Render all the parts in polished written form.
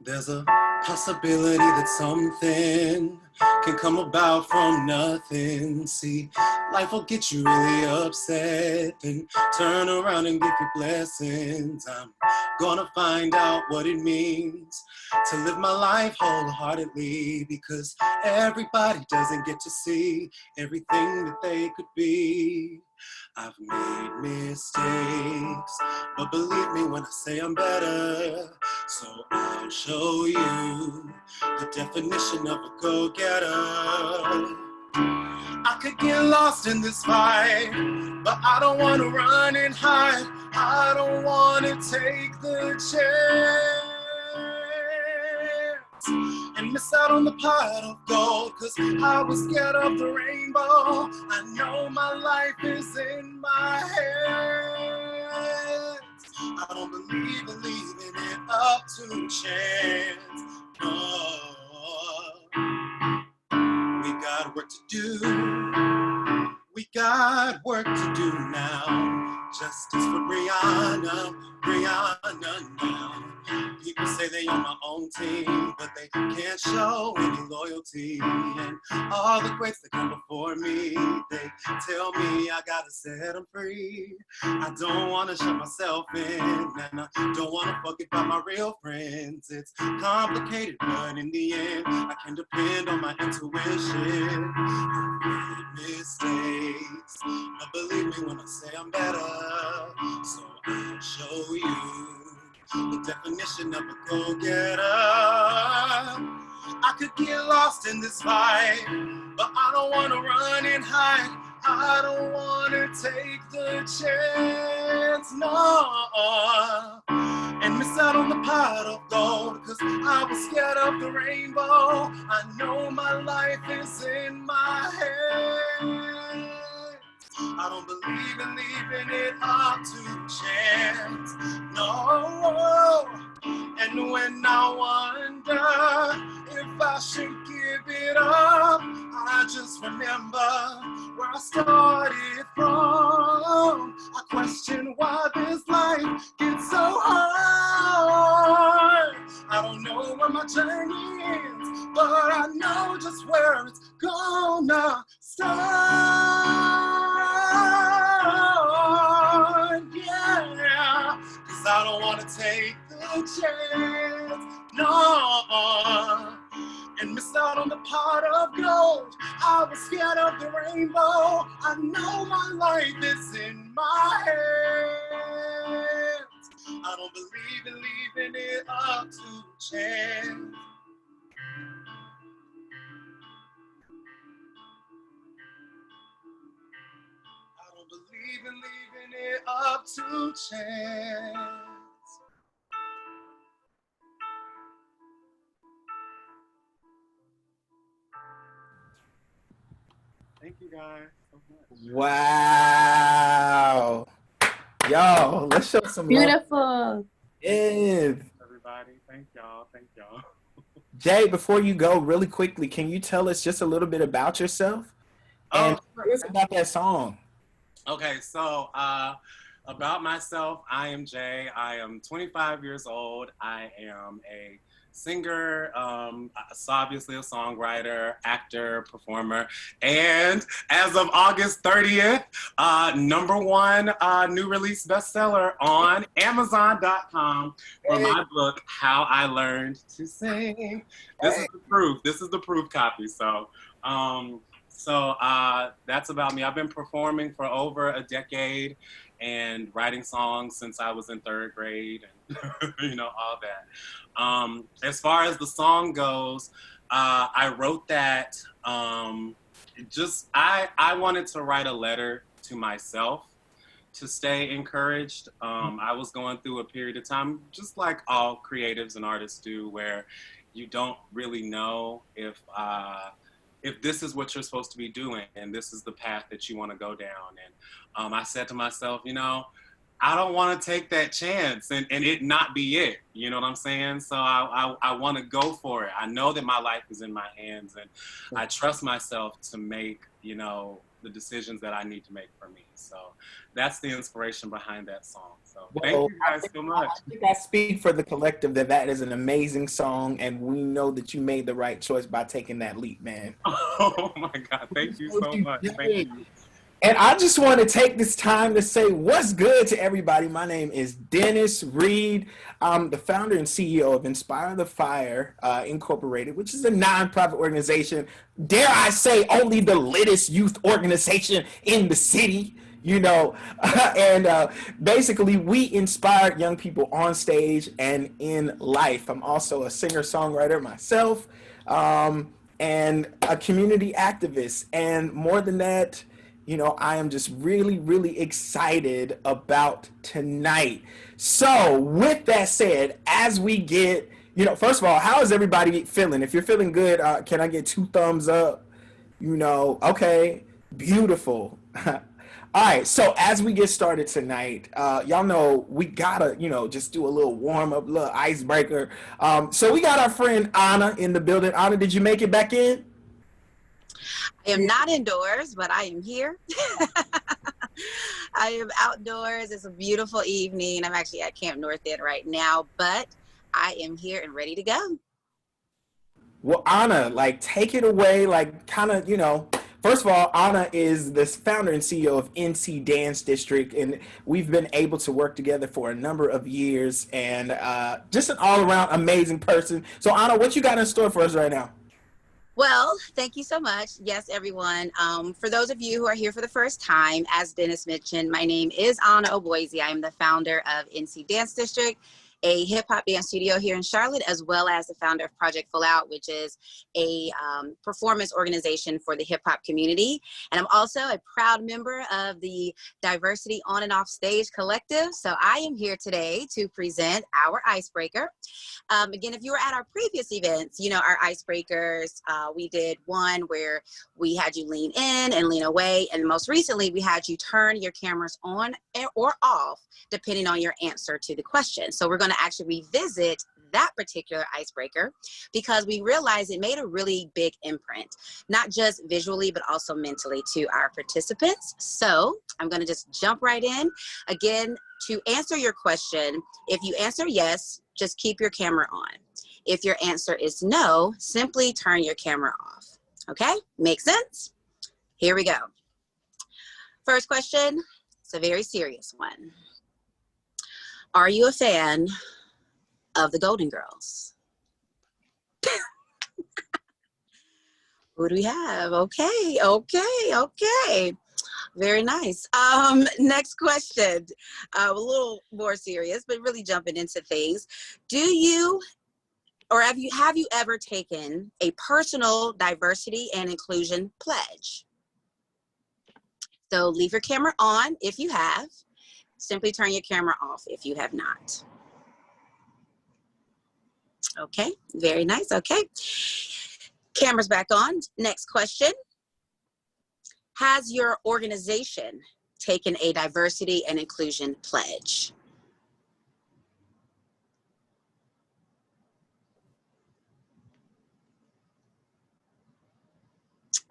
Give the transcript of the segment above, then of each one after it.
There's a possibility that something can come about from nothing. See, life will get you really upset and turn around and give you blessings. I'm gonna find out what it means to live my life wholeheartedly, because everybody doesn't get to see everything that they could be. I've made mistakes, but believe me when I say I'm better. So I'll show you the definition of a go-getter. I could get lost in this fight, but I don't want to run and hide. I don't want to take the chance and miss out on the pot of gold, cause I was scared of the rainbow. I know my life is in my hands. I don't believe in leaving it up to chance. No, we got work to do. We got work to do now. Justice for Brianna, Brianna now. People say they on my own team, but they can't show any loyalty. And all the greats that come before me, they tell me I gotta set them free. I don't wanna shut myself in, and I don't wanna forget about my real friends. It's complicated, but in the end, I can depend on my intuition. I've made mistakes, but believe me when I say I'm better. So I'll show you the definition of a go-getter. I could get lost in this fight, but I don't want to run and hide. I don't want to take the chance, no, and miss out on the pot of gold, cause I was scared of the rainbow. I know my life is in my hands. I don't believe in leaving it up to chance, no. And when I wonder if I should give it up, I just remember where I started from. I question why this life gets so hard. I don't know where my journey ends, but I know just where it's gonna start. Yeah, cause I don't wanna take the chance, no, and miss out on the pot of gold. I was scared of the rainbow. I know my life is in my hands. I don't believe in leaving it up to chance. I don't believe in leaving it up to chance. Thank you guys so much. Wow. Y'all, let's show some love. Beautiful. Yes. Everybody, thank y'all. Thank y'all. Jay, before you go, really quickly, can you tell us just a little bit about yourself? And tell us about that song. Okay, so about myself, I am Jay. I am 25 years old. I am a singer, obviously a songwriter, actor, performer, and as of August 30th, #1 new release bestseller on Amazon.com for my book, How I Learned to Sing. This is the proof. This is the proof copy. So that's about me. I've been performing for over a decade and writing songs since I was in 3rd grade and all that. As far as the song goes, I wrote that I wanted to write a letter to myself to stay encouraged. I was going through a period of time, just like all creatives and artists do, where you don't really know if this is what you're supposed to be doing and this is the path that you want to go down. And I said to myself, I don't want to take that chance and it not be it. You know what I'm saying? So I want to go for it. I know that my life is in my hands and I trust myself to make, the decisions that I need to make for me. So that's the inspiration behind that song. So thank Well, you guys so much. I think I speak for the collective that that is an amazing song, and we know that you made the right choice by taking that leap, man. Oh my God, thank you so much. Thank you. And I just want to take this time to say what's good to everybody. My name is Dennis Reed. I'm the founder and CEO of Inspire the Fire Incorporated, which is a nonprofit organization. Dare I say, only the littest youth organization in the city. You know, and basically we inspire young people on stage and in life. I'm also a singer-songwriter myself, and a community activist. And more than that, you know, I am just really, really excited about tonight. So, with that said, as we get, you know, first of all, how is everybody feeling? If you're feeling good, can I get 2 thumbs up? You know, okay, beautiful. All right, so as we get started tonight, y'all know we gotta, you know, just do a little warm up, little icebreaker. So we got our friend Anna in the building. Anna, did you make it back in? I am not indoors, but I am here. I am outdoors. It's a beautiful evening. I'm actually at Camp North End right now, but I am here and ready to go. Well, Anna, like, take it away, like, kind of, you know, first of all, Anna is the founder and CEO of NC Dance District, and we've been able to work together for a number of years, and just an all-around amazing person. So, Anna, what you got in store for us right now? Well, thank you so much. Yes, everyone. For those of you who are here for the first time, as Dennis mentioned, my name is Anna Oboise. I am the founder of NC Dance District, a hip hop dance studio here in Charlotte, as well as the founder of Project Full Out, which is a performance organization for the hip hop community. And I'm also a proud member of the Diversity On and Off Stage Collective. So I am here today to present our icebreaker. Again, if you were at our previous events, you know, our icebreakers, we did one where we had you lean in and lean away. And most recently, we had you turn your cameras on or off, depending on your answer to the question. So we're going to actually revisit that particular icebreaker because we realized it made a really big imprint, not just visually, but also mentally to our participants. So I'm going to just jump right in. Again, to answer your question, if you answer yes, just keep your camera on. If your answer is no, simply turn your camera off. Okay, make sense? Here we go. First question, it's a very serious one. Are you a fan of the Golden Girls? Who do we have? Okay. Very nice. Next question, a little more serious, but really jumping into things. Do you, or have you ever taken a personal diversity and inclusion pledge? So leave your camera on if you have. Simply turn your camera off if you have not. Okay, very nice. Okay, camera's back on. Next question. Has your organization taken a diversity and inclusion pledge?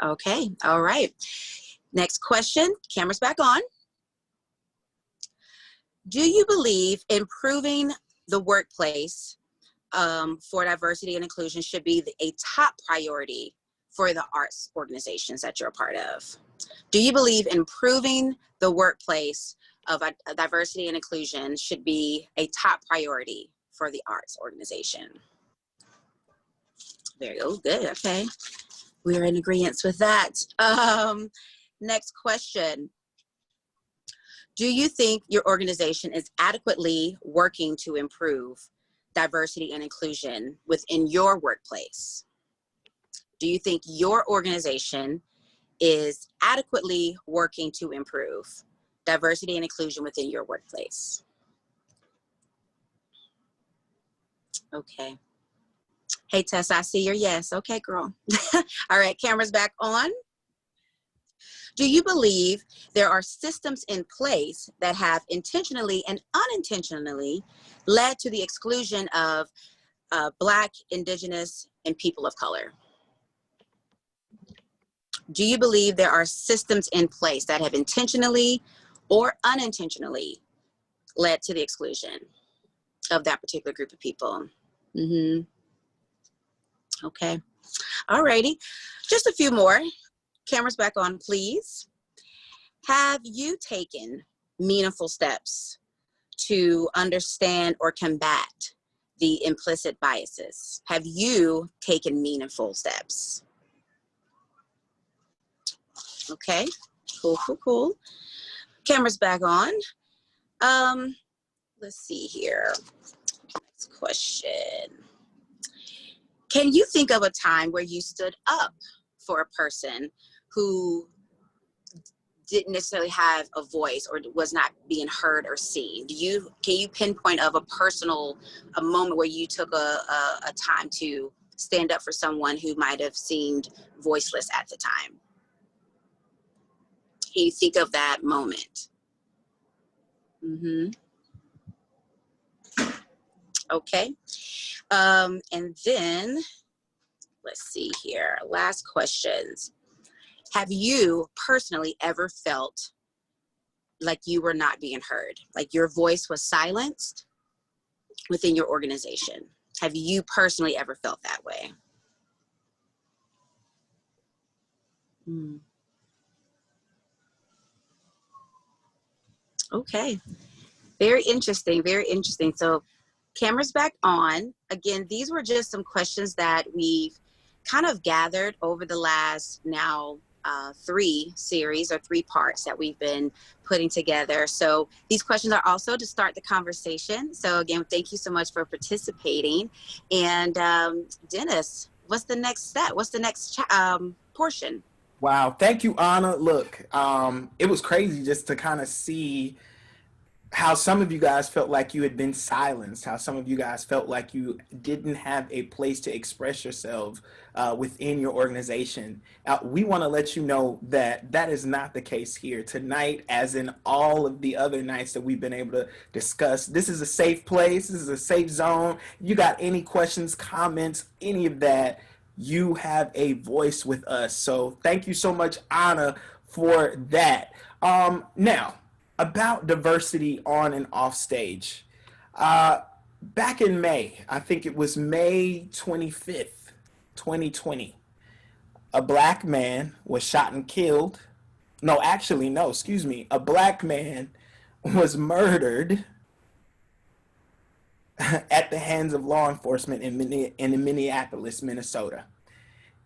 Okay, all right. Next question, camera's back on. Do you believe improving the workplace for diversity and inclusion should be a top priority for the arts organizations that you're a part of? Do you believe improving the workplace of diversity and inclusion should be a top priority for the arts organization? Very good, okay. We're in agreement with that. Next question. Do you think your organization is adequately working to improve diversity and inclusion within your workplace? Do you think your organization is adequately working to improve diversity and inclusion within your workplace? Okay. Hey, Tess, I see your yes. Okay, girl. All right, camera's back on. Do you believe there are systems in place that have intentionally and unintentionally led to the exclusion of Black, Indigenous, and people of color? Do you believe there are systems in place that have intentionally or unintentionally led to the exclusion of that particular group of people? Okay. Alrighty. Just a few more. Cameras back on, please. Have you taken meaningful steps to understand or combat the implicit biases? Have you taken meaningful steps? Okay, cool. Cameras back on. Let's see here. Next question. Can you think of a time where you stood up for a person who didn't necessarily have a voice or was not being heard or seen? Can you pinpoint of a moment where you took a time to stand up for someone who might have seemed voiceless at the time? Can you think of that moment? Okay. And then let's see here. Last questions. Have you personally ever felt like you were not being heard, like your voice was silenced within your organization? Have you personally ever felt that way? Okay. Very interesting. Very interesting. So cameras back on. Again, these were just some questions that we've kind of gathered over the last now 3 series or 3 parts that we've been putting together. So these questions are also to start the conversation. So again, thank you so much for participating. And Dennis, what's the next step? What's the next portion? Wow. Thank you, Anna. Look, it was crazy just to kind of see how some of you guys felt like you had been silenced, how some of you guys felt like you didn't have a place to express yourselves within your organization. We want to let you know that that is not the case here tonight, as in all of the other nights that we've been able to discuss. This is a safe place. This is a safe zone. You got any questions, comments, any of that, you have a voice with us. So thank you so much, Anna, for that. Now, about diversity on and off stage. Back in May, I think it was May 25th, 2020, a black man was shot and killed. No, actually, no, excuse me. A black man was murdered at the hands of law enforcement in Minneapolis, Minnesota.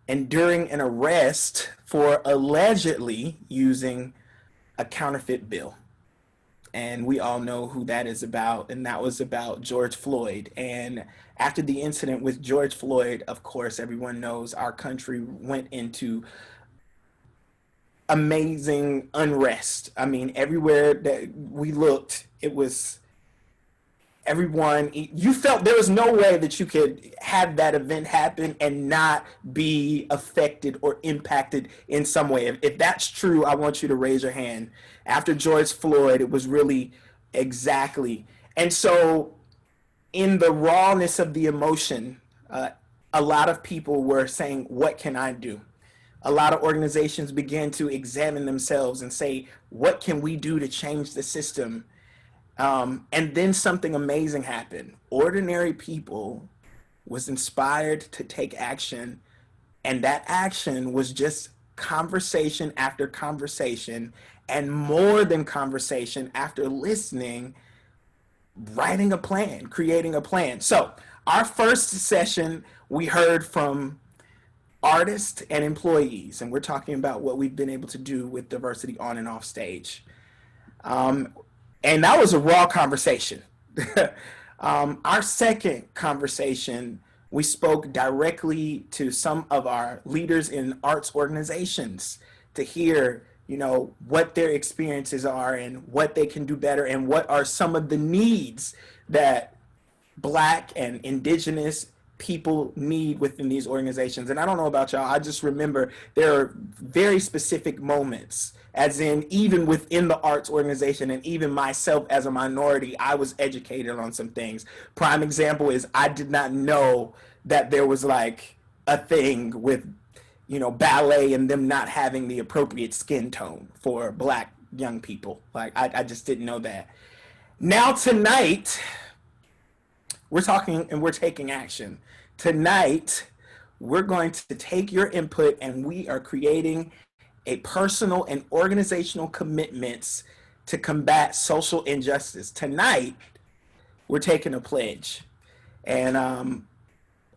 And during an arrest for allegedly using a counterfeit bill. And we all know who that is about, and that was about George Floyd. And after the incident with George Floyd, of course, everyone knows our country went into amazing unrest. I mean, everywhere that we looked, it was everyone, you felt there was no way that you could have that event happen and not be affected or impacted in some way. If that's true, I want you to raise your hand. After George Floyd, it was really exactly. And so in the rawness of the emotion, a lot of people were saying, what can I do? A lot of organizations began to examine themselves and say, what can we do to change the system? And then something amazing happened. Ordinary people was inspired to take action, and that action was just conversation after conversation, and more than conversation, after listening, writing a plan, creating a plan. So our first session, we heard from artists and employees, and we're talking about what we've been able to do with diversity on and off stage. And that was a raw conversation. Our second conversation, we spoke directly to some of our leaders in arts organizations to hear, what their experiences are and what they can do better and what are some of the needs that Black and Indigenous people need within these organizations. And I don't know about y'all, I just remember there are very specific moments, as in even within the arts organization and even myself as a minority, I was educated on some things. Prime example is I did not know that there was like a thing with ballet and them not having the appropriate skin tone for Black young people. Like, I just didn't know that. Now, tonight, we're talking and we're taking action. Tonight, we're going to take your input and we are creating a personal and organizational commitments to combat social injustice. Tonight, we're taking a pledge. And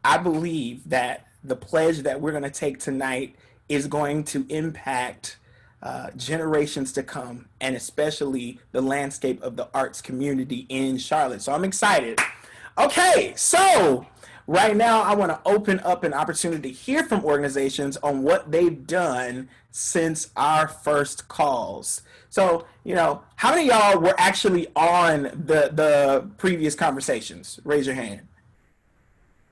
I believe that the pledge that we're going to take tonight is going to impact generations to come, and especially the landscape of the arts community in Charlotte. So I'm excited. Okay, so right now I want to open up an opportunity to hear from organizations on what they've done since our first calls. So, how many of y'all were actually on the previous conversations? Raise your hand.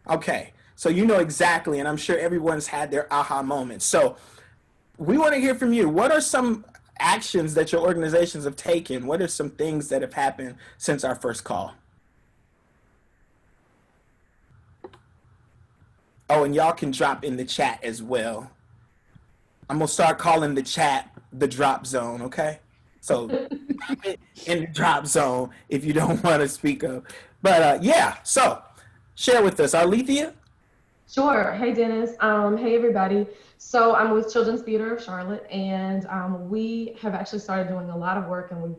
Okay, so you know exactly, and I'm sure everyone's had their aha moments. So we want to hear from you. What are some actions that your organizations have taken? What are some things that have happened since our first call? Oh, and y'all can drop in the chat as well. I'm going to start calling the chat the drop zone, okay? So in the drop zone if you don't want to speak up. But yeah, so share with us. Alethea? Sure. Hey, Dennis. Hey, everybody. So I'm with Children's Theater of Charlotte, and we have actually started doing a lot of work, and we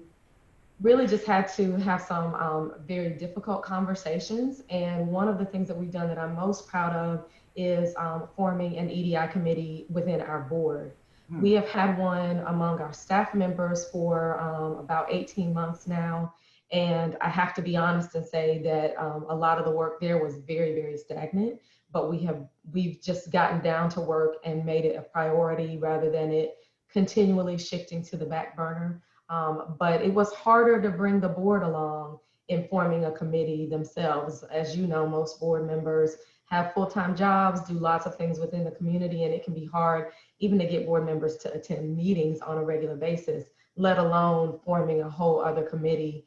really just had to have some very difficult conversations. And one of the things that we've done that I'm most proud of is forming an EDI committee within our board. We have had one among our staff members for about 18 months now. And I have to be honest and say that a lot of the work there was very, very stagnant, but we've just gotten down to work and made it a priority rather than it continually shifting to the back burner. But it was harder to bring the board along in forming a committee themselves. As you know, most board members have full-time jobs, do lots of things within the community, and it can be hard even to get board members to attend meetings on a regular basis, let alone forming a whole other committee.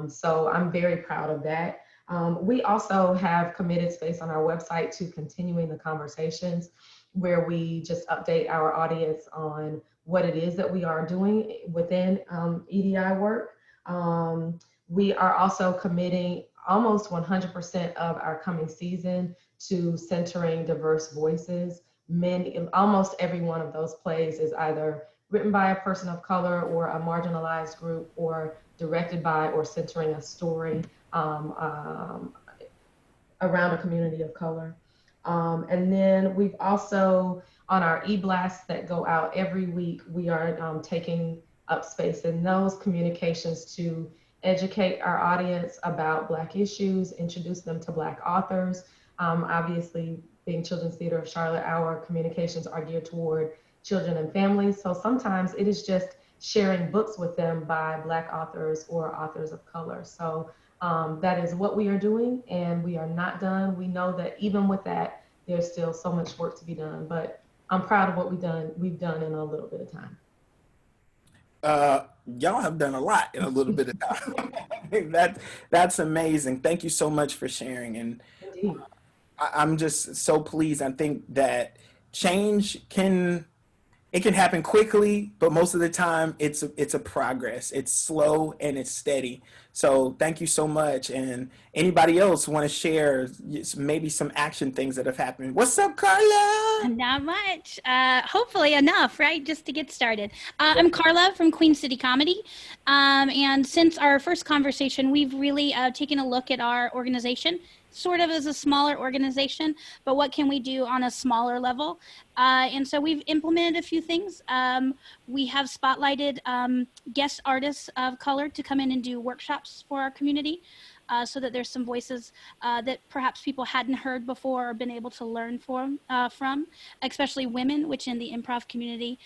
So I'm very proud of that. We also have committed space on our website to continuing the conversations where we just update our audience on what it is that we are doing within EDI work. We are also committing almost 100% of our coming season to centering diverse voices. Almost every one of those plays is either written by a person of color or a marginalized group, or directed by or centering a story around a community of color. And then we've also, on our e-blasts that go out every week, we are taking up space in those communications to educate our audience about Black issues, introduce them to Black authors. Obviously, being Children's Theater of Charlotte, our communications are geared toward children and families. So sometimes it is just sharing books with them by Black authors or authors of color. So that is what we are doing, and we are not done. We know that even with that, there's still so much work to be done, but I'm proud of what we've done in a little bit of time. Y'all have done a lot in a little bit of time. That's amazing. Thank you so much for sharing. And Indeed. I'm just so pleased. I think that change can happen quickly, but most of the time it's a progress. It's slow and it's steady. So thank you so much. And anybody else want to share maybe some action things that have happened? What's up, Carla? Not much. Hopefully enough, right? Just to get started. I'm Carla from Queen City Comedy. And since our first conversation, we've really taken a look at our organization, sort of as a smaller organization, but what can we do on a smaller level? And so we've implemented a few things. We have spotlighted guest artists of color to come in and do workshops for our community, so that there's some voices that perhaps people hadn't heard before or been able to learn from, especially women, which in the improv community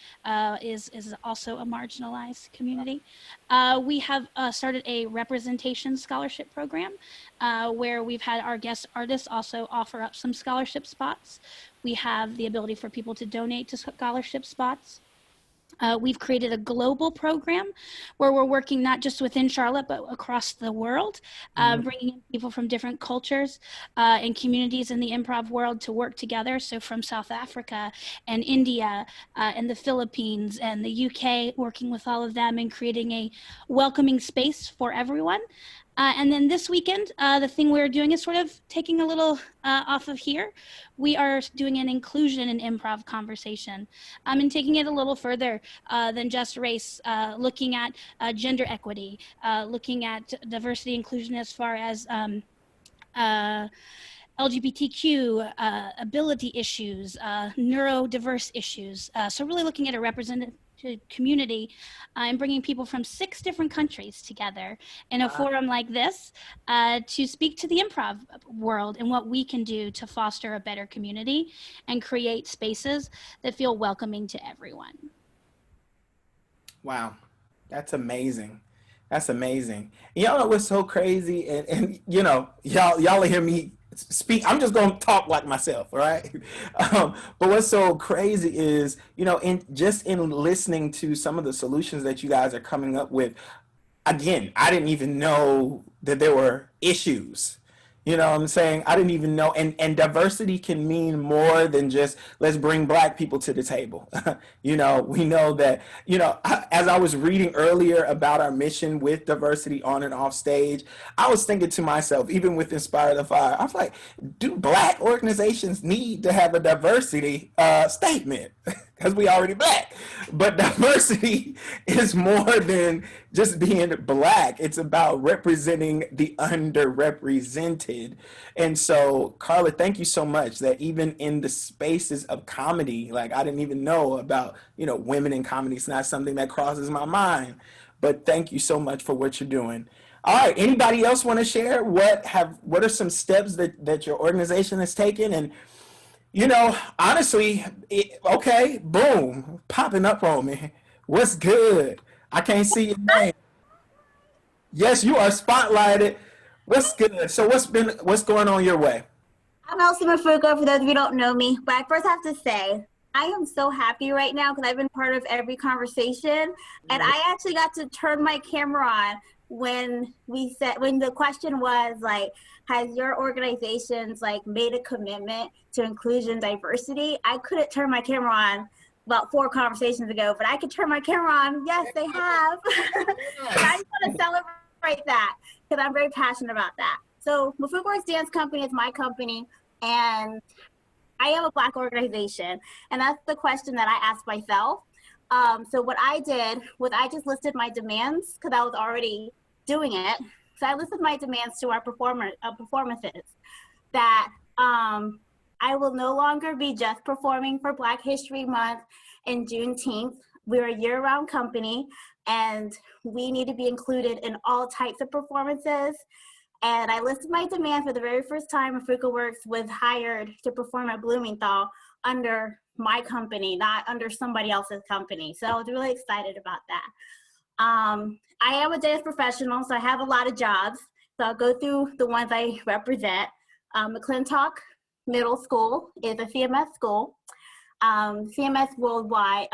is also a marginalized community. We have started a representation scholarship program where we've had our guest artists also offer up some scholarship spots. We have the ability for people to donate to scholarship spots. We've created a global program where we're working not just within Charlotte, but across the world, bringing in people from different cultures and communities in the improv world to work together. So from South Africa and India and the Philippines and the UK, working with all of them and creating a welcoming space for everyone. And then this weekend, the thing we're doing is sort of taking a little off of here. We are doing an inclusion and improv conversation and taking it a little further than just race, looking at gender equity, looking at diversity inclusion as far as LGBTQ, ability issues, neurodiverse issues. So really looking at a representative community and bringing people from 6 different countries together in a forum like this to speak to the improv world and what we can do to foster a better community and create spaces that feel welcoming to everyone. Wow, that's amazing. That's amazing. Y'all know what's so crazy, and you know, y'all hear me speak. I'm just gonna talk like myself, all right? But what's so crazy is, you know, in listening to some of the solutions that you guys are coming up with. Again, I didn't even know that there were issues. You know what I'm saying? I didn't even know. And diversity can mean more than just let's bring Black people to the table. You know, we know that, you know, as I was reading earlier about our mission with diversity on and off stage, I was thinking to myself, even with Inspire the Fire, I was like, do Black organizations need to have a diversity statement? Because we already Black. But diversity is more than just being Black. It's about representing the underrepresented. And so, Carla, thank you so much that even in the spaces of comedy, like I didn't even know about, you know, women in comedy. It's not something that crosses my mind. But thank you so much for what you're doing. All right, anybody else want to share what are some steps that your organization has taken? And you know, honestly, okay, boom, popping up on me. What's good? I can't see your name. Yes, you are spotlighted. What's good? So what's going on your way? I'm Elsie Mafuka, for those of you who don't know me. But I first have to say, I am so happy right now because I've been part of every conversation. And I actually got to turn my camera on when the question was like, has your organizations like made a commitment to inclusion and diversity? I couldn't turn my camera on about 4 conversations ago, but I could turn my camera on. Yes, they have. I just want to celebrate that because I'm very passionate about that. So Mafuka Works Dance Company is my company, and I am a Black organization, and that's the question that I asked myself. So what I did was I just listed my demands because I was already doing it. So I listed my demands to our performances that I will no longer be just performing for Black History Month and Juneteenth. We're a year-round company, and we need to be included in all types of performances. And I listed my demand for the very first time Mafuka Works was hired to perform at Bloomington under my company, not under somebody else's company. So I was really excited about that. I am a dance professional, so I have a lot of jobs. So I'll go through the ones I represent. McClintock Middle School is a CMS school. CMS worldwide,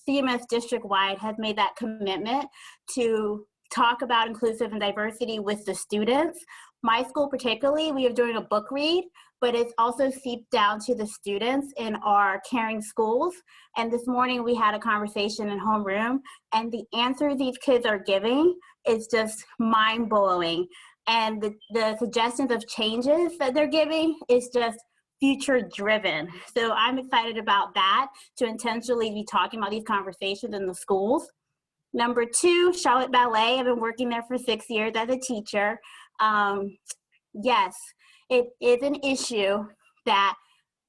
CMS district-wide has made that commitment to talk about inclusive and diversity with the students. My school particularly, we are doing a book read, but it's also seeped down to the students in our caring schools. And this morning we had a conversation in homeroom, and the answers these kids are giving is just mind-blowing. And the suggestions of changes that they're giving is just future-driven. So I'm excited about that, to intentionally be talking about these conversations in the schools. Number 2, Charlotte Ballet. I've been working there for 6 years as a teacher. Yes, it is an issue that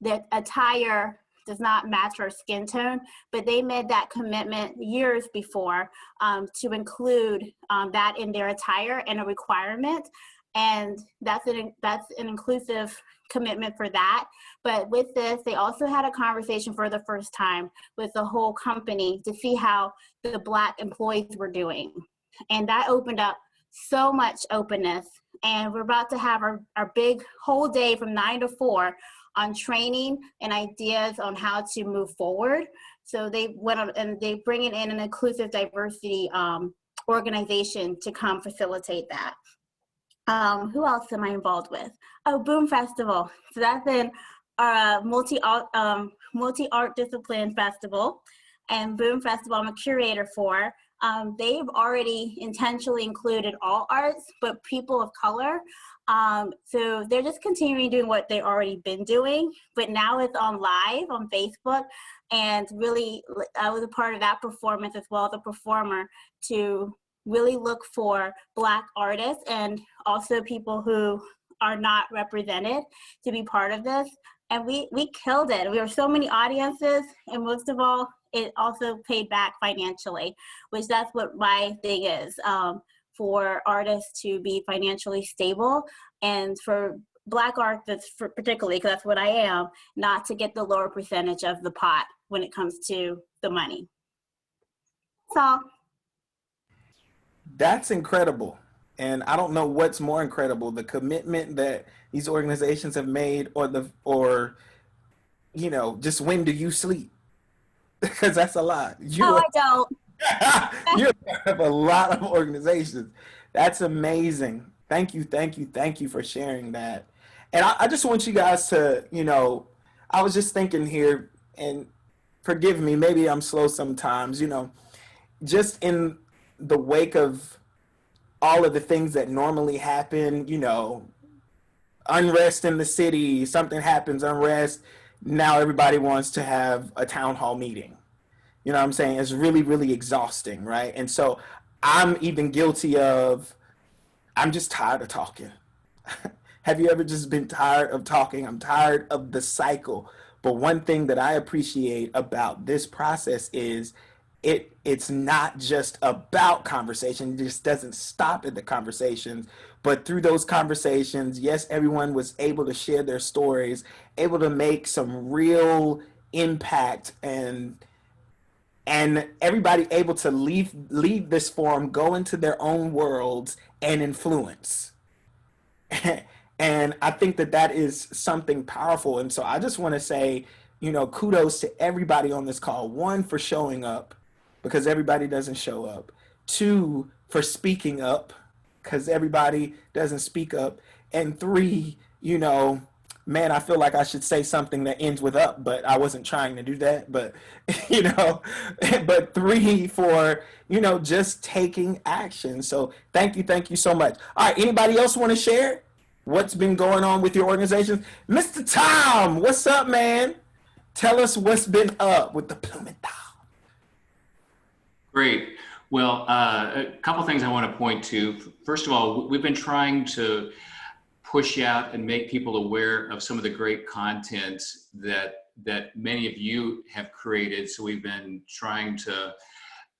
the attire does not match our skin tone, but they made that commitment years before to include that in their attire and a requirement. And that's an inclusive commitment for that. But with this, they also had a conversation for the first time with the whole company to see how the Black employees were doing. And that opened up so much openness. And we're about to have our big whole day from 9 to 4 on training and ideas on how to move forward. So they went on and they bring in an inclusive diversity organization to come facilitate that. Who else am I involved with? Oh, Boom Festival. So that's been a multi-art discipline festival, and Boom Festival I'm a curator for. They've already intentionally included all arts, but people of color. So they're just continuing doing what they've already been doing, but now it's on live on Facebook. And really, I was a part of that performance as well as a performer to really look for Black artists and also people who are not represented to be part of this. And we killed it. We were so many audiences, and most of all, it also paid back financially, which that's what my thing is, for artists to be financially stable, and for Black artists particularly, because that's what I am, not to get the lower percentage of the pot when it comes to the money. So. That's incredible. And I don't know what's more incredible, the commitment that these organizations have made, or you know, just when do you sleep? Because that's a lot. I don't. You're part of a lot of organizations. That's amazing. Thank you for sharing that. And I just want you guys to, you know, I was just thinking here, and forgive me, maybe I'm slow sometimes, you know, just in the wake of all of the things that normally happen, you know, unrest in the city, something happens, unrest, now everybody wants to have a town hall meeting. You know what I'm saying? It's really, really exhausting, right? And so I'm even guilty of, I'm just tired of talking. Have you ever just been tired of talking? I'm tired of the cycle. But one thing that I appreciate about this process is it's not just about conversation. It just doesn't stop at the conversations, but through those conversations, yes, everyone was able to share their stories, able to make some real impact, and everybody able to leave this forum, go into their own worlds and influence. And I think that is something powerful. And so I just want to say, you know, kudos to everybody on this call. One, for showing up, because everybody doesn't show up. Two, for speaking up, because everybody doesn't speak up. And three, you know, man, I feel like I should say something that ends with up, but I wasn't trying to do that. But, you know, but three, for, you know, just taking action. So thank you so much. All right, anybody else want to share what's been going on with your organization? Mr. Tom, what's up, man? Tell us what's been up with the Plume and Tom. Great. Well, a couple things I want to point to. First of all, we've been trying to push out and make people aware of some of the great content that many of you have created. So we've been trying to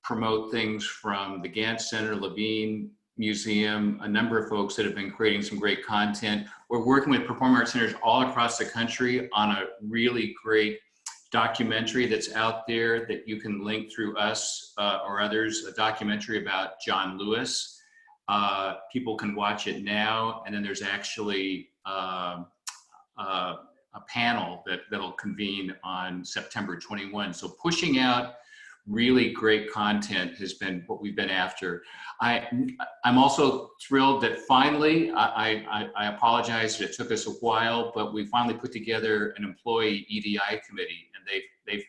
promote things from the Gantt Center, Levine Museum, a number of folks that have been creating some great content. We're working with performing arts centers all across the country on a really great documentary that's out there that you can link through us or others, a documentary about John Lewis. People can watch it now, and then there's actually a panel that'll convene on September 21. So pushing out really great content has been what we've been after. I'm also thrilled that finally, I apologize that it took us a while, but we finally put together an employee EDI committee, and they've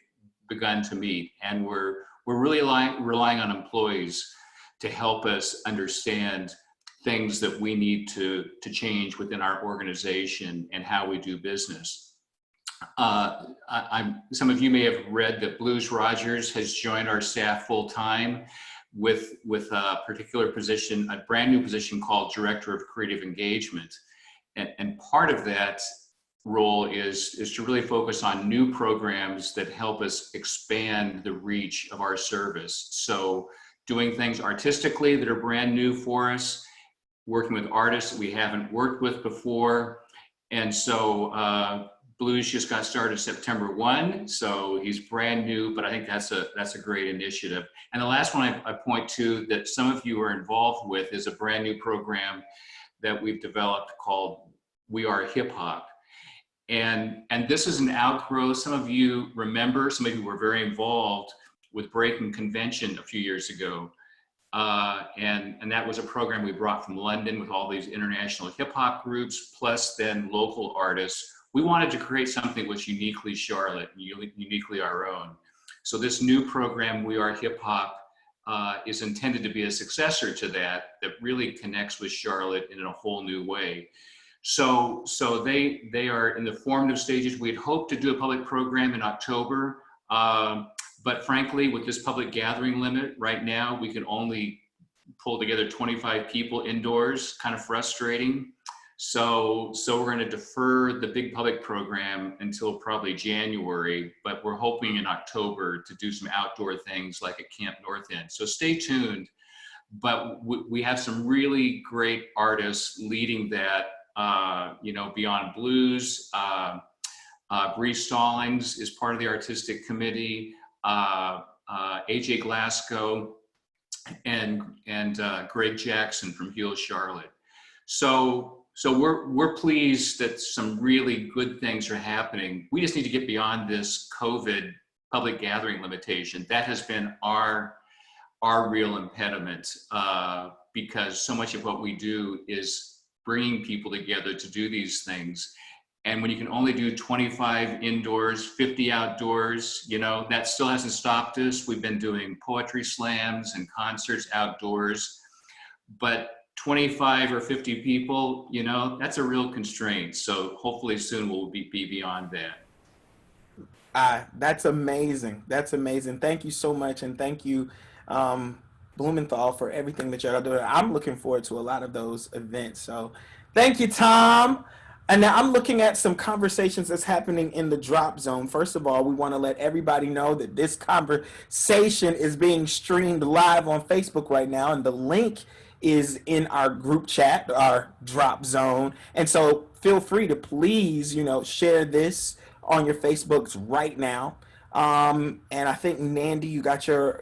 begun to meet, and we're really relying on employees to help us understand things that we need to change within our organization and how we do business. Some of you may have read that Blues Rogers has joined our staff full time with a particular position, a brand new position called Director of Creative Engagement. And part of that role is to really focus on new programs that help us expand the reach of our service. So doing things artistically that are brand new for us, working with artists that we haven't worked with before. And so Blues just got started September 1, so he's brand new, but I think that's a great initiative. And the last one I point to that some of you are involved with is a brand new program that we've developed called We Are Hip Hop. And this is an outgrowth. Some of you remember, some of you were very involved with Breaking Convention a few years ago. And that was a program we brought from London with all these international hip hop groups, plus then local artists. We wanted to create something that was uniquely Charlotte and uniquely our own. So this new program, We Are Hip Hop, is intended to be a successor to that really connects with Charlotte in a whole new way. So they are in the formative stages. We'd hoped to do a public program in October, but frankly, with this public gathering limit right now, we can only pull together 25 people indoors, kind of frustrating. So we're going to defer the big public program until probably January, but we're hoping in October to do some outdoor things like at Camp North End. So stay tuned, but we have some really great artists leading that, Beyond Blues. Bree Stallings is part of the artistic committee, AJ Glasgow, and Greg Jackson from Heal Charlotte. So we're pleased that some really good things are happening. We just need to get beyond this COVID public gathering limitation. That has been our real impediment, because so much of what we do is bringing people together to do these things. And when you can only do 25 indoors, 50 outdoors, that still hasn't stopped us. We've been doing poetry slams and concerts outdoors, but 25 or 50 people, that's a real constraint. So hopefully soon we'll be beyond that. That's amazing. That's amazing. Thank you so much. And thank you, Blumenthal, for everything that y'all doing. I'm looking forward to a lot of those events. So thank you, Tom. And now I'm looking at some conversations that's happening in the drop zone. First of all, we want to let everybody know that this conversation is being streamed live on Facebook right now. And the link is in our group chat, our drop zone. And so feel free to please, share this on your Facebooks right now. And I think, Nandy, you got your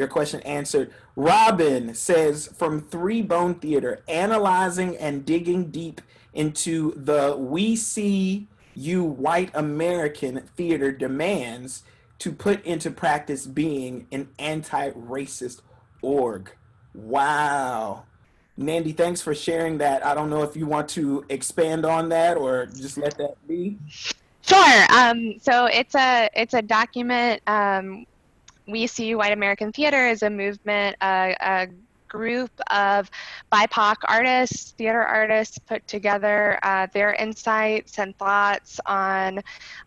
question answered. Robin says, from 3 Bone Theater, analyzing and digging deep into the We See You white American theater demands to put into practice being an anti-racist org. Wow. Nandy, thanks for sharing that. I don't know if you want to expand on that or just let that be. Sure. So it's a document. We See White American Theater is a movement, a group of BIPOC artists, theater artists, put together their insights and thoughts on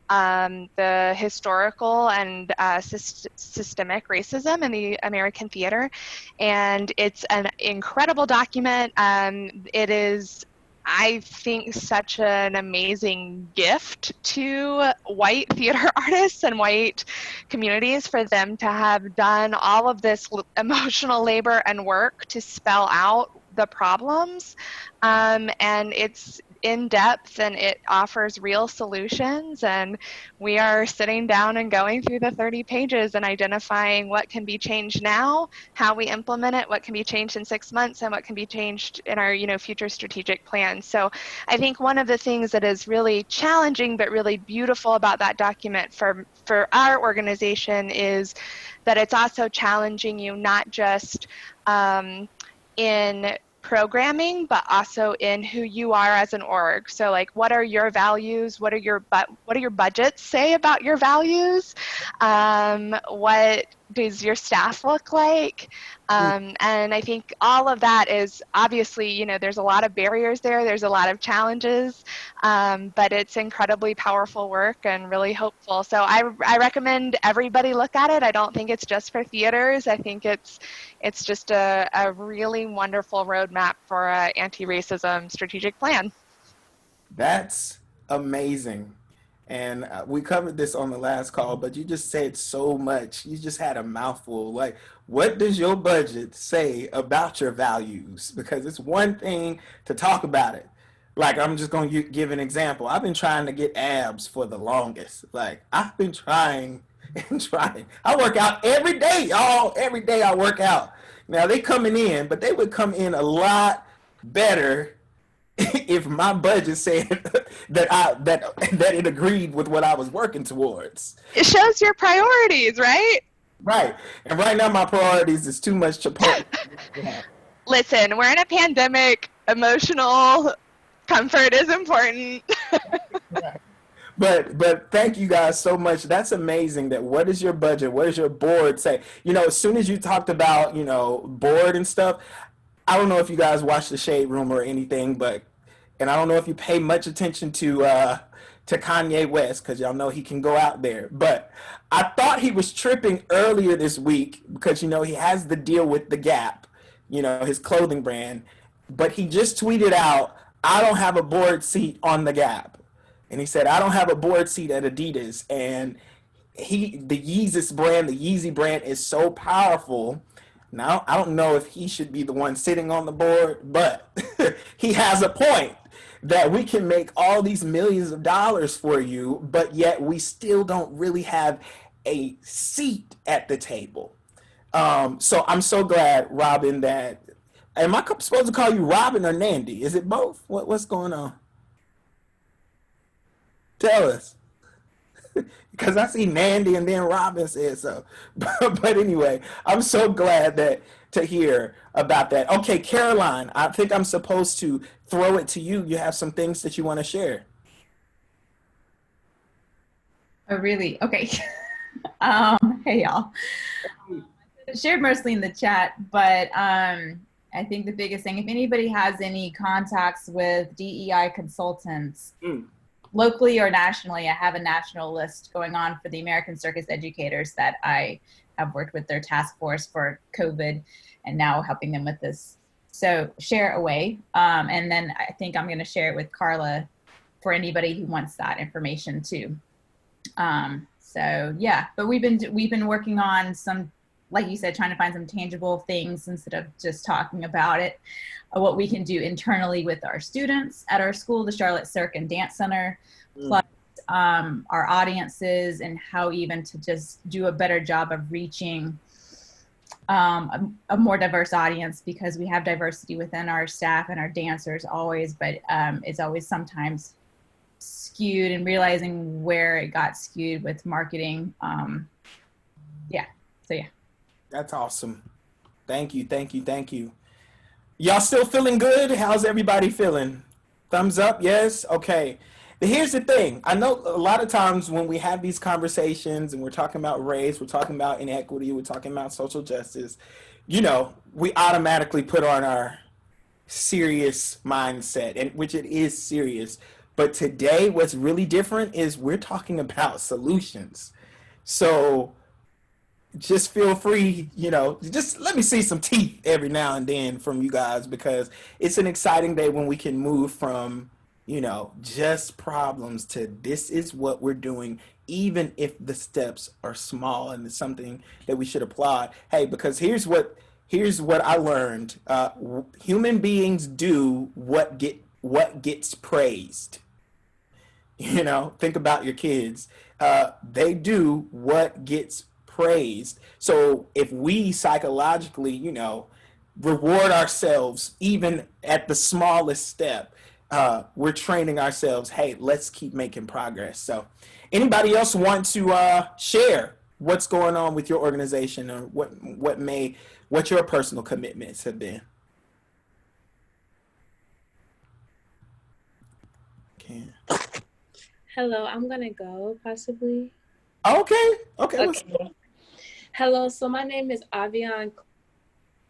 the historical and systemic racism in the American theater. And it's an incredible document. It is, I think, such an amazing gift to white theater artists and white communities for them to have done all of this emotional labor and work to spell out the problems. And it's in depth and it offers real solutions. And we are sitting down and going through the 30 pages and identifying what can be changed now, how we implement it, what can be changed in 6 months, and what can be changed in our future strategic plans. So I think one of the things that is really challenging but really beautiful about that document for our organization is that it's also challenging you not just in programming, but also in who you are as an org. So like, what are your values? What do your budgets say about your values? What does your staff look like? And I think all of that is obviously, there's a lot of barriers there. There's a lot of challenges, but it's incredibly powerful work and really hopeful. So I recommend everybody look at it. I don't think it's just for theaters. I think it's just a really wonderful roadmap for an anti-racism strategic plan. That's amazing. And we covered this on the last call, but you just said so much. You just had a mouthful. Like, what does your budget say about your values? Because it's one thing to talk about it. Like, I'm just going to give an example. I've been trying to get abs for the longest. Like, I've been trying and trying. I work out every day, y'all. Every day I work out. Now, they coming in, but they would come in a lot better if my budget said that it agreed with what I was working towards. It shows your priorities, right? Right. And right now my priorities is too much Chipotle. Yeah. Listen, we're in a pandemic. Emotional comfort is important. Right. But thank you guys so much. That's amazing. That what is your budget? What does your board say? As soon as you talked about, board and stuff, I don't know if you guys watch the Shade Room or anything, and I don't know if you pay much attention to Kanye West, because y'all know he can go out there. But I thought he was tripping earlier this week because he has the deal with the Gap, his clothing brand. But he just tweeted out, "I don't have a board seat on the Gap," and he said, "I don't have a board seat at Adidas." And the Yeezy brand is so powerful. Now, I don't know if he should be the one sitting on the board, but he has a point that we can make all these millions of dollars for you, but yet we still don't really have a seat at the table. So I'm so glad, Robin, that... Am I supposed to call you Robin or Nandy? Is it both? What's going on? Tell us. Because I see Nandy and then Robin said so. But anyway, I'm so glad to hear about that. Okay, Caroline, I think I'm supposed to throw it to you. You have some things that you want to share. Oh, really? Okay. Hey, y'all. Shared mostly in the chat, but I think the biggest thing, if anybody has any contacts with DEI consultants, locally or nationally, I have a national list going on for the American Circus Educators that I have worked with their task force for COVID and now helping them with this. So share away. And then I think I'm going to share it with Carla for anybody who wants that information too. So yeah, but we've been working on some, like you said, trying to find some tangible things instead of just talking about it, what we can do internally with our students at our school, the Charlotte Cirque and Dance Center, plus our audiences, and how even to just do a better job of reaching a more diverse audience, because we have diversity within our staff and our dancers always, but it's always sometimes skewed, and realizing where it got skewed with marketing. Yeah, so yeah. That's awesome. Thank you. Y'all still feeling good? How's everybody feeling? Thumbs up, yes? Okay. But here's the thing. I know a lot of times when we have these conversations and we're talking about race, we're talking about inequity, we're talking about social justice, we automatically put on our serious mindset, and which it is serious. But today, what's really different is we're talking about solutions. So just feel free, just let me see some teeth every now and then from you guys, because it's an exciting day when we can move from, just problems to this is what we're doing, even if the steps are small and it's something that we should applaud. Hey, because here's what I learned. Human beings do what gets praised. Think about your kids. They do what gets praised. So if we psychologically, reward ourselves even at the smallest step, we're training ourselves, hey, let's keep making progress. So anybody else want to share what's going on with your organization, or what your personal commitments have been? Okay. Hello, I'm gonna go possibly. Okay. Hello, so my name is Avion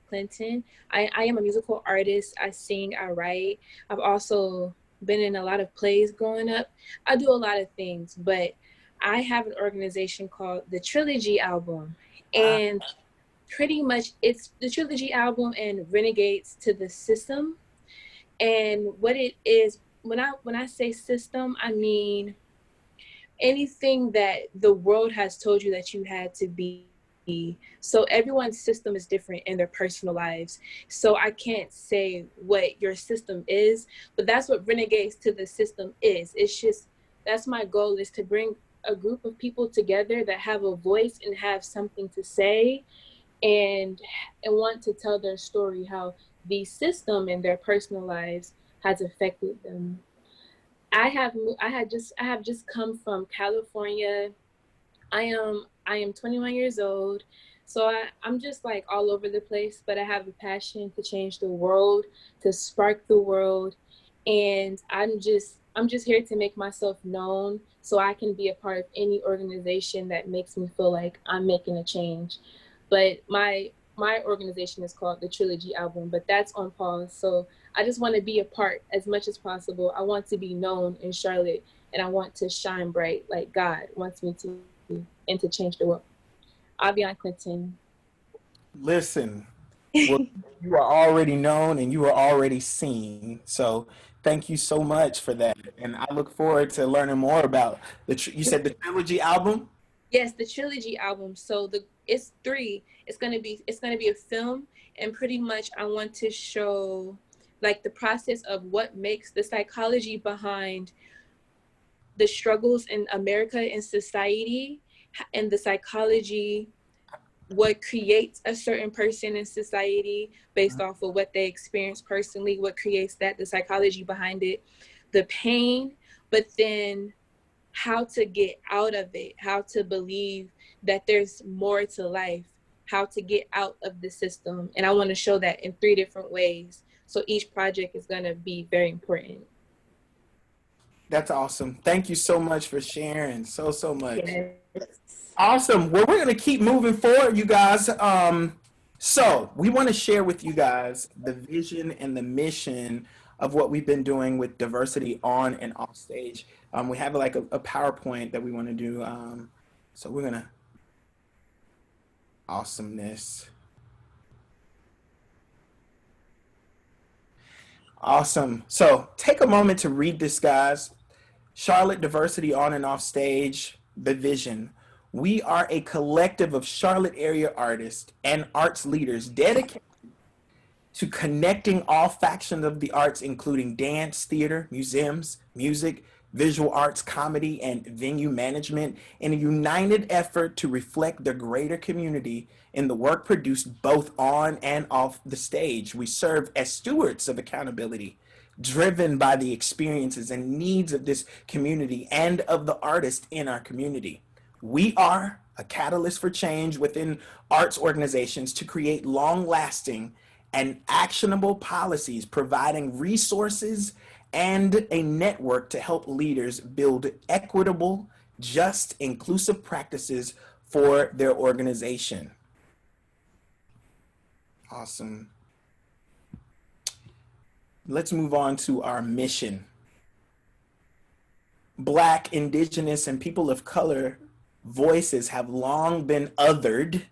Clinton. I am a musical artist. I sing, I write. I've also been in a lot of plays growing up. I do a lot of things, but I have an organization called the Trilogy Album, and pretty much it's the Trilogy Album and Renegades to the System. And what it is, when I say system, I mean anything that the world has told you that you had to be. So everyone's system is different in their personal lives. So I can't say what your system is, but that's what Renegades to the System is. It's just, that's my goal, is to bring a group of people together that have a voice and have something to say, and want to tell their story, how the system in their personal lives has affected them. I have just come from California. I am 21 years old. So I'm just like all over the place, but I have a passion to change the world, to spark the world. And I'm just here to make myself known so I can be a part of any organization that makes me feel like I'm making a change. But my organization is called the Trilogy Album, but that's on pause. So I just want to be a part as much as possible. I want to be known in Charlotte, and I want to shine bright like God wants me to, and to change the world. Avion Clinton. Listen, well, you are already known and you are already seen. So thank you so much for that. And I look forward to learning more about you said the trilogy album? Yes, the Trilogy Album. So it's three. It's gonna be a film, and pretty much I want to show like the process of what makes the psychology behind the struggles in America and society, and the psychology, what creates a certain person in society based off of what they experience personally, what creates that, the psychology behind it, the pain, but then how to get out of it, how to believe that there's more to life, how to get out of the system. And I want to show that in 3 different ways. So each project is going to be very important. That's awesome. Thank you so much for sharing so much. Yes. Awesome. Well, we're going to keep moving forward, you guys. So we want to share with you guys the vision and the mission of what we've been doing with diversity on and off stage. We have like a PowerPoint that we want to do. So we're going to, awesomeness. Awesome. So take a moment to read this, guys. Charlotte Diversity on and off stage, the vision. We are a collective of Charlotte area artists and arts leaders dedicated to connecting all factions of the arts, including dance, theater, museums, music, visual arts, comedy, and venue management, in a united effort to reflect the greater community in the work produced both on and off the stage. We serve as stewards of accountability, driven by the experiences and needs of this community and of the artists in our community. We are a catalyst for change within arts organizations to create long-lasting and actionable policies, providing resources and a network to help leaders build equitable, just, inclusive practices for their organization. Awesome. Let's move on to our mission. Black, Indigenous, and people of color voices have long been othered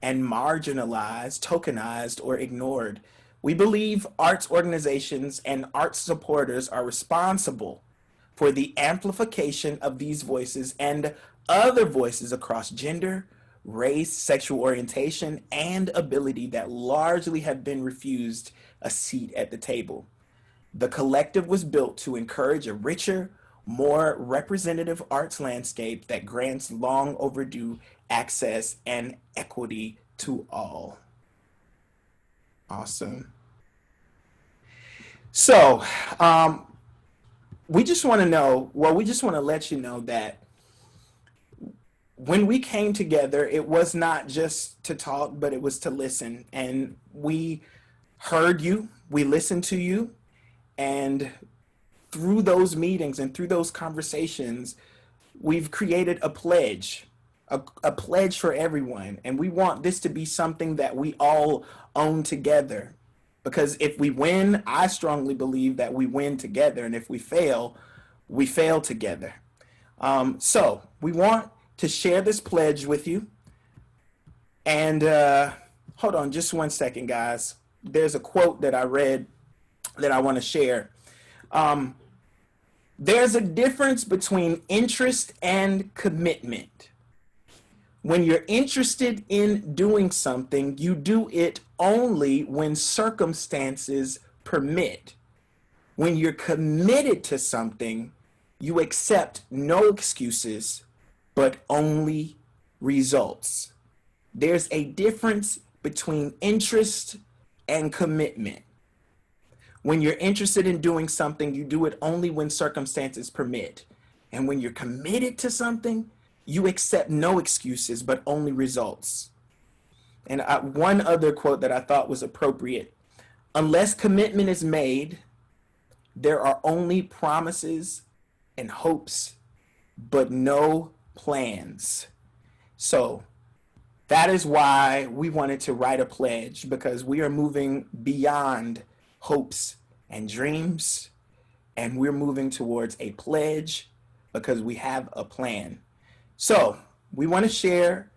and marginalized, tokenized, or ignored. We believe arts organizations and arts supporters are responsible for the amplification of these voices and other voices across gender, race, sexual orientation, and ability that largely have been refused a seat at the table. The collective was built to encourage a richer, more representative arts landscape that grants long overdue access and equity to all. Awesome. So we just want to know, well, we just want to let you know that when we came together, it was not just to talk, but it was to listen. And we heard you, we listened to you, and through those meetings and through those conversations, we've created a pledge, a pledge for everyone. And we want this to be something that we all own together. Because if we win, I strongly believe that we win together. And if we fail together. So we want to share this pledge with you. And hold on just one second, guys. There's a quote that I read that I want to share. There's a difference between interest and commitment. When you're interested in doing something, you do it only when circumstances permit. When you're committed to something, you accept no excuses, but only results. There's a difference between interest and commitment. When you're interested in doing something, you do it only when circumstances permit. And when you're committed to something, you accept no excuses, but only results. And one other quote that I thought was appropriate: unless commitment is made, there are only promises and hopes, but no plans. So that is why we wanted to write a pledge, because we are moving beyond hopes and dreams, and we're moving towards a pledge because we have a plan. So we want to share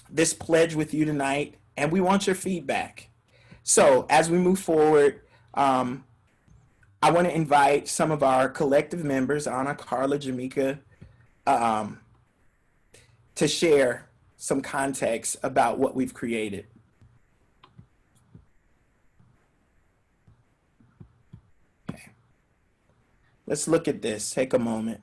this pledge with you tonight, and we want your feedback. So as we move forward, I want to invite some of our collective members, Anna, Carla, Jamaica, to share some context about what we've created. Okay. Let's look at this. Take a moment.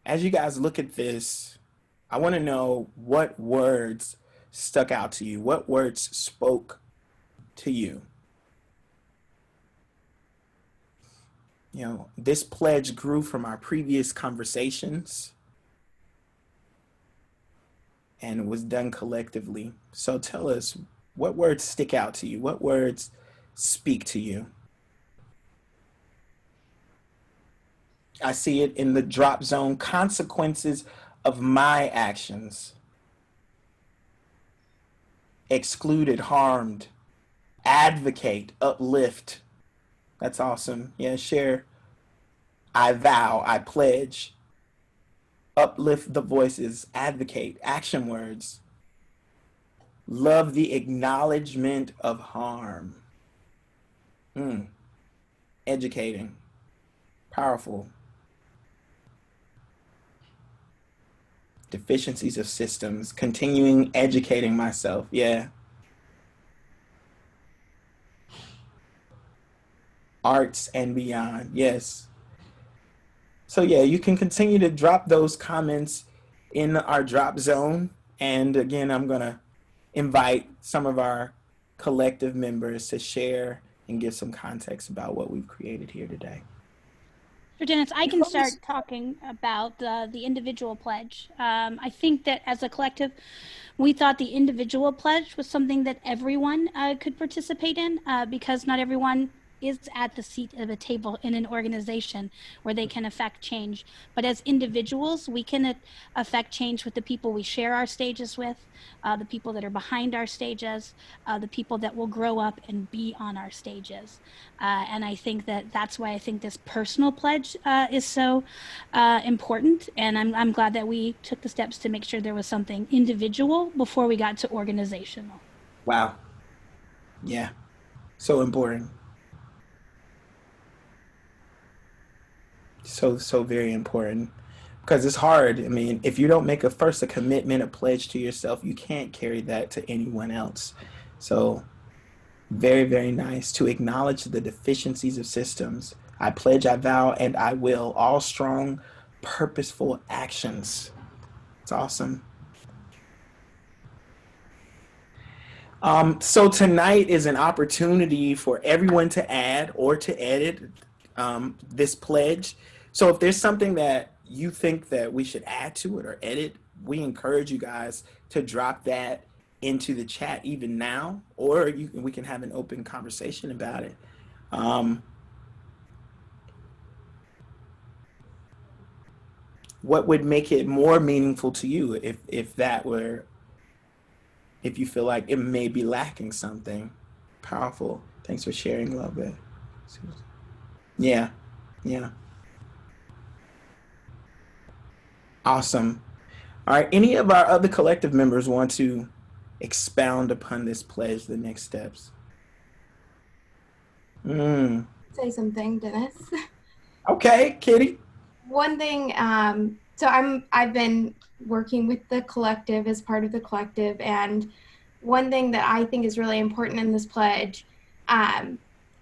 As you guys look at this, I want to know what words stuck out to you. What words spoke to you? You know, this pledge grew from our previous conversations and was done collectively. So tell us, what words stick out to you? What words speak to you? I see it in the drop zone: consequences of my actions. Excluded, harmed, advocate, uplift. That's awesome. Yeah, share. I vow, I pledge. Uplift the voices, advocate, action words. Love the acknowledgement of harm. Educating, powerful. Deficiencies of systems, continuing educating myself. Yeah. Arts and beyond. Yes. So yeah, you can continue to drop those comments in our drop zone. And again, I'm going to invite some of our collective members to share and give some context about what we've created here today. So Dennis, I can start talking about the individual pledge. I think that as a collective, we thought the individual pledge was something that everyone could participate in, because not everyone is at the seat of a table in an organization where they can affect change. But as individuals, we can affect change with the people we share our stages with, the people that are behind our stages, the people that will grow up and be on our stages. And I think that that's why I think this personal pledge is so important. And I'm glad that we took the steps to make sure there was something individual before we got to organizational. Wow. Yeah. So important. So very important, because it's hard. I mean, if you don't make a commitment, a pledge to yourself, you can't carry that to anyone else. So very, very nice to acknowledge the deficiencies of systems. I pledge, I vow, and I will. All strong, purposeful actions. It's awesome. So tonight is an opportunity for everyone to add or to edit this pledge. So if there's something that you think that we should add to it or edit, we encourage you guys to drop that into the chat even now, or we can have an open conversation about it. What would make it more meaningful to you if you feel like it may be lacking something? Powerful. Thanks for sharing, love it. Yeah. Awesome. All right, any of our other collective members want to expound upon this pledge, the next steps? Say something, Dennis. Okay, Kitty. One thing So I've been working with the collective as part of the collective, and one thing that I think is really important in this pledge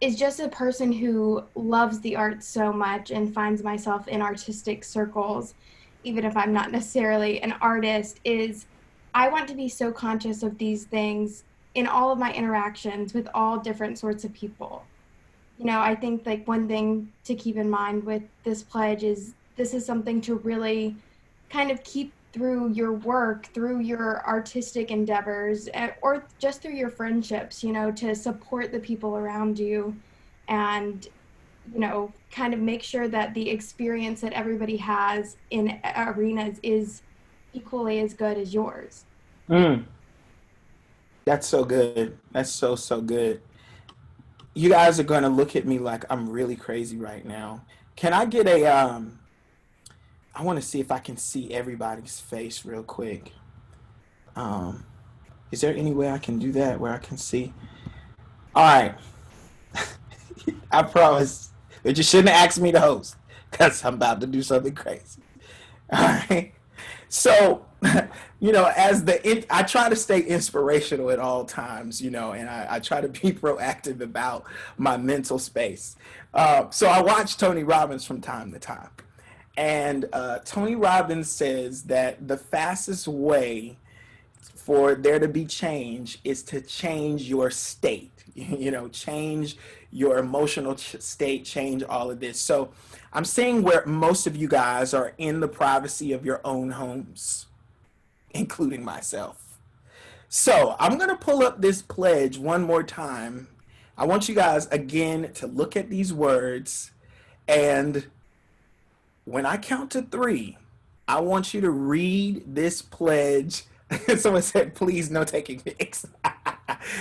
is just a person who loves the arts so much and finds myself in artistic circles, even if I'm not necessarily an artist, is I want to be so conscious of these things in all of my interactions with all different sorts of people. You know, I think like one thing to keep in mind with this pledge is this is something to really kind of keep through your work, through your artistic endeavors, or just through your friendships, you know, to support the people around you and, you know, kind of make sure that the experience that everybody has in arenas is equally as good as yours. That's so good. That's so good. You guys are going to look at me like I'm really crazy right now. Can I get a, I want to see if I can see everybody's face real quick. Is there any way I can do that where I can see? All right. I promise that you shouldn't have asked me to host because I'm about to do something crazy. All right. So, you know, I try to stay inspirational at all times, you know, and I try to be proactive about my mental space. So I watch Tony Robbins from time to time. And Tony Robbins says that the fastest way for there to be change is to change your state, you know, change your emotional state, change all of this. So I'm seeing where most of you guys are in the privacy of your own homes, including myself. So I'm going to pull up this pledge one more time. I want you guys again to look at these words, and when I count to 3, I want you to read this pledge. Someone said, please, no taking pics.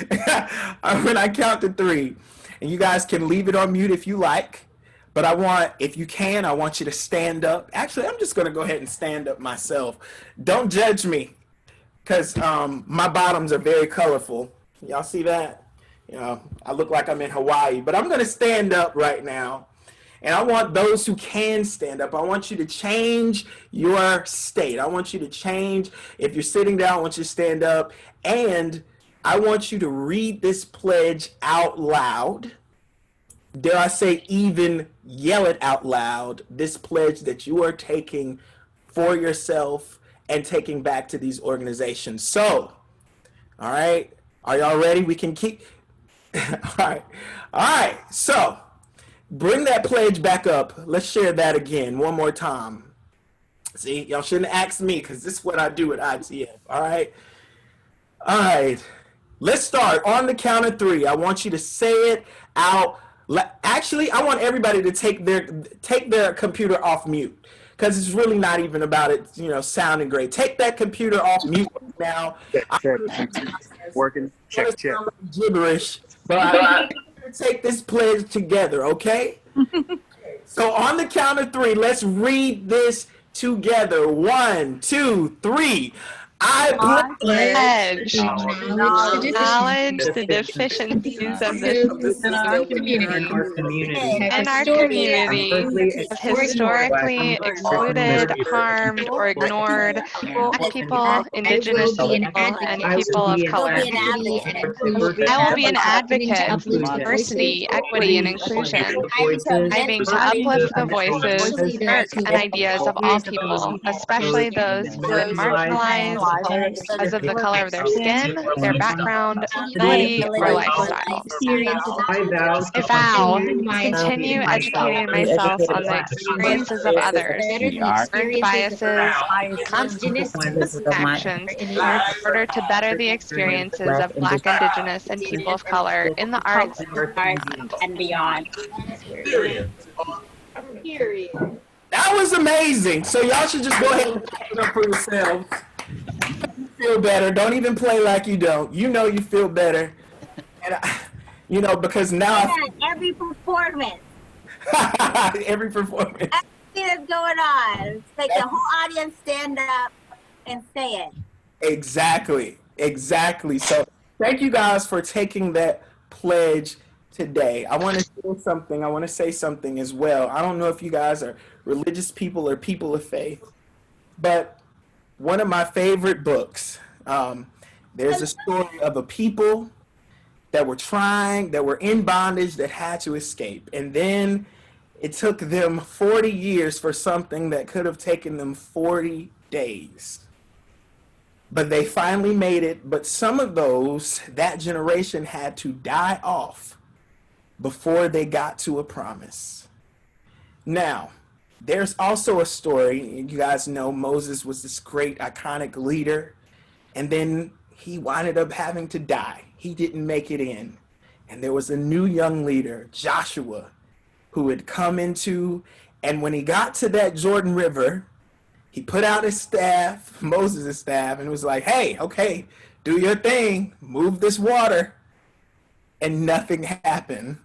When I count to 3, and you guys can leave it on mute if you like, but if you can, I want you to stand up. Actually, I'm just going to go ahead and stand up myself. Don't judge me, because my bottoms are very colorful. Y'all see that? You know, I look like I'm in Hawaii, but I'm going to stand up right now. And I want those who can stand up, I want you to change your state. I want you to change. If you're sitting down, I want you to stand up. And I want you to read this pledge out loud. Dare I say, even yell it out loud, this pledge that you are taking for yourself and taking back to these organizations. So, all right, are y'all ready? We can keep. All right, so bring that pledge back up. Let's share that again one more time. See, y'all shouldn't ask me because this is what I do at ITF. All right. Let's start on the count of 3. I want you to say it out. Actually, I want everybody to take their computer off mute because it's really not even about it, you know, sounding great. Take that computer off mute now. Check. Working. Check. Gibberish, but I'm going to take this pledge together, okay? So on the count of 3, let's read this together. 1, 2, 3. I pledge to acknowledge the deficiencies of the in our community, historically excluded, harmed, or ignored people, indigenous people, and people of color. I will be an advocate for diversity, equity, and inclusion, striving to uplift the voices, work, and ideas of all people, especially those who are marginalized because of the color of their skin, their background, ability, or lifestyle. I vow to continue educating myself on the experiences of others, learned biases, consequences, actions in order to better the experiences of Black, Indigenous, and people of color in the arts and beyond. Period. That was amazing. So y'all should just go ahead and pick it up for yourselves. Feel better. Don't even play like you don't. You know you feel better. And you know, because now every performance. Every performance. Everything that's going on. It's like the whole audience stand up and say it. Exactly. So thank you guys for taking that pledge today. I want to say something as well. I don't know if you guys are religious people or people of faith, But one of my favorite books, there's a story of a people that were in bondage, that had to escape. And then it took them 40 years for something that could have taken them 40 days. But they finally made it. But some of that generation had to die off before they got to a promise. Now, there's also a story, you guys know Moses was this great iconic leader, and then he winded up having to die. He didn't make it in. And there was a new young leader, Joshua, who had come into, and when he got to that Jordan River, he put out his staff, Moses' staff, and was like, hey, okay, do your thing, move this water. And nothing happened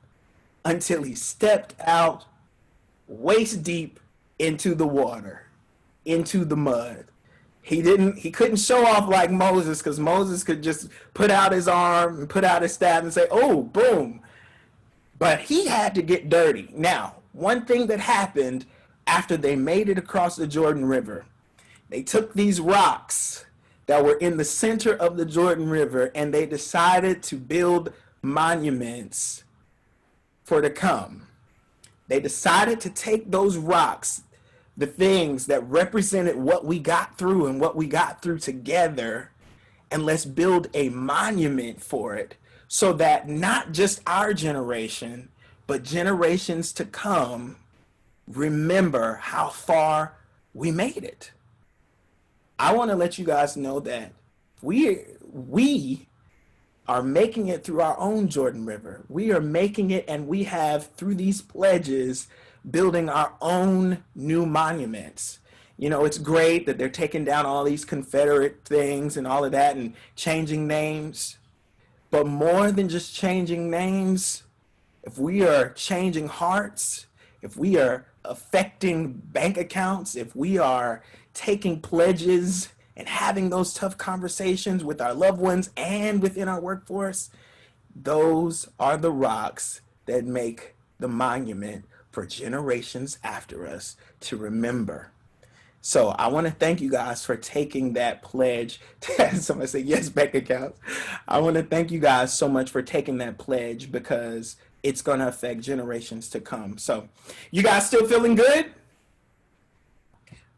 until he stepped out waist deep into the water, into the mud. He couldn't show off like Moses, because Moses could just put out his arm and put out his staff and say, oh, boom. But he had to get dirty. Now, one thing that happened after they made it across the Jordan River, they took these rocks that were in the center of the Jordan River and they decided to build monuments for to come. They decided to take those rocks, the things that represented what we got through and what we got through together, and let's build a monument for it, so that not just our generation, but generations to come remember how far we made it. I want to let you guys know that we are making it through our own Jordan River. We are making it, and we have, through these pledges, building our own new monuments. You know, it's great that they're taking down all these Confederate things and all of that and changing names. But more than just changing names, if we are changing hearts, if we are affecting bank accounts, if we are taking pledges and having those tough conversations with our loved ones and within our workforce, those are the rocks that make the monument for generations after us to remember. So I want to thank you guys for taking that pledge. Somebody say yes, bank accounts. I want to thank you guys so much for taking that pledge, because it's going to affect generations to come. So you guys still feeling good?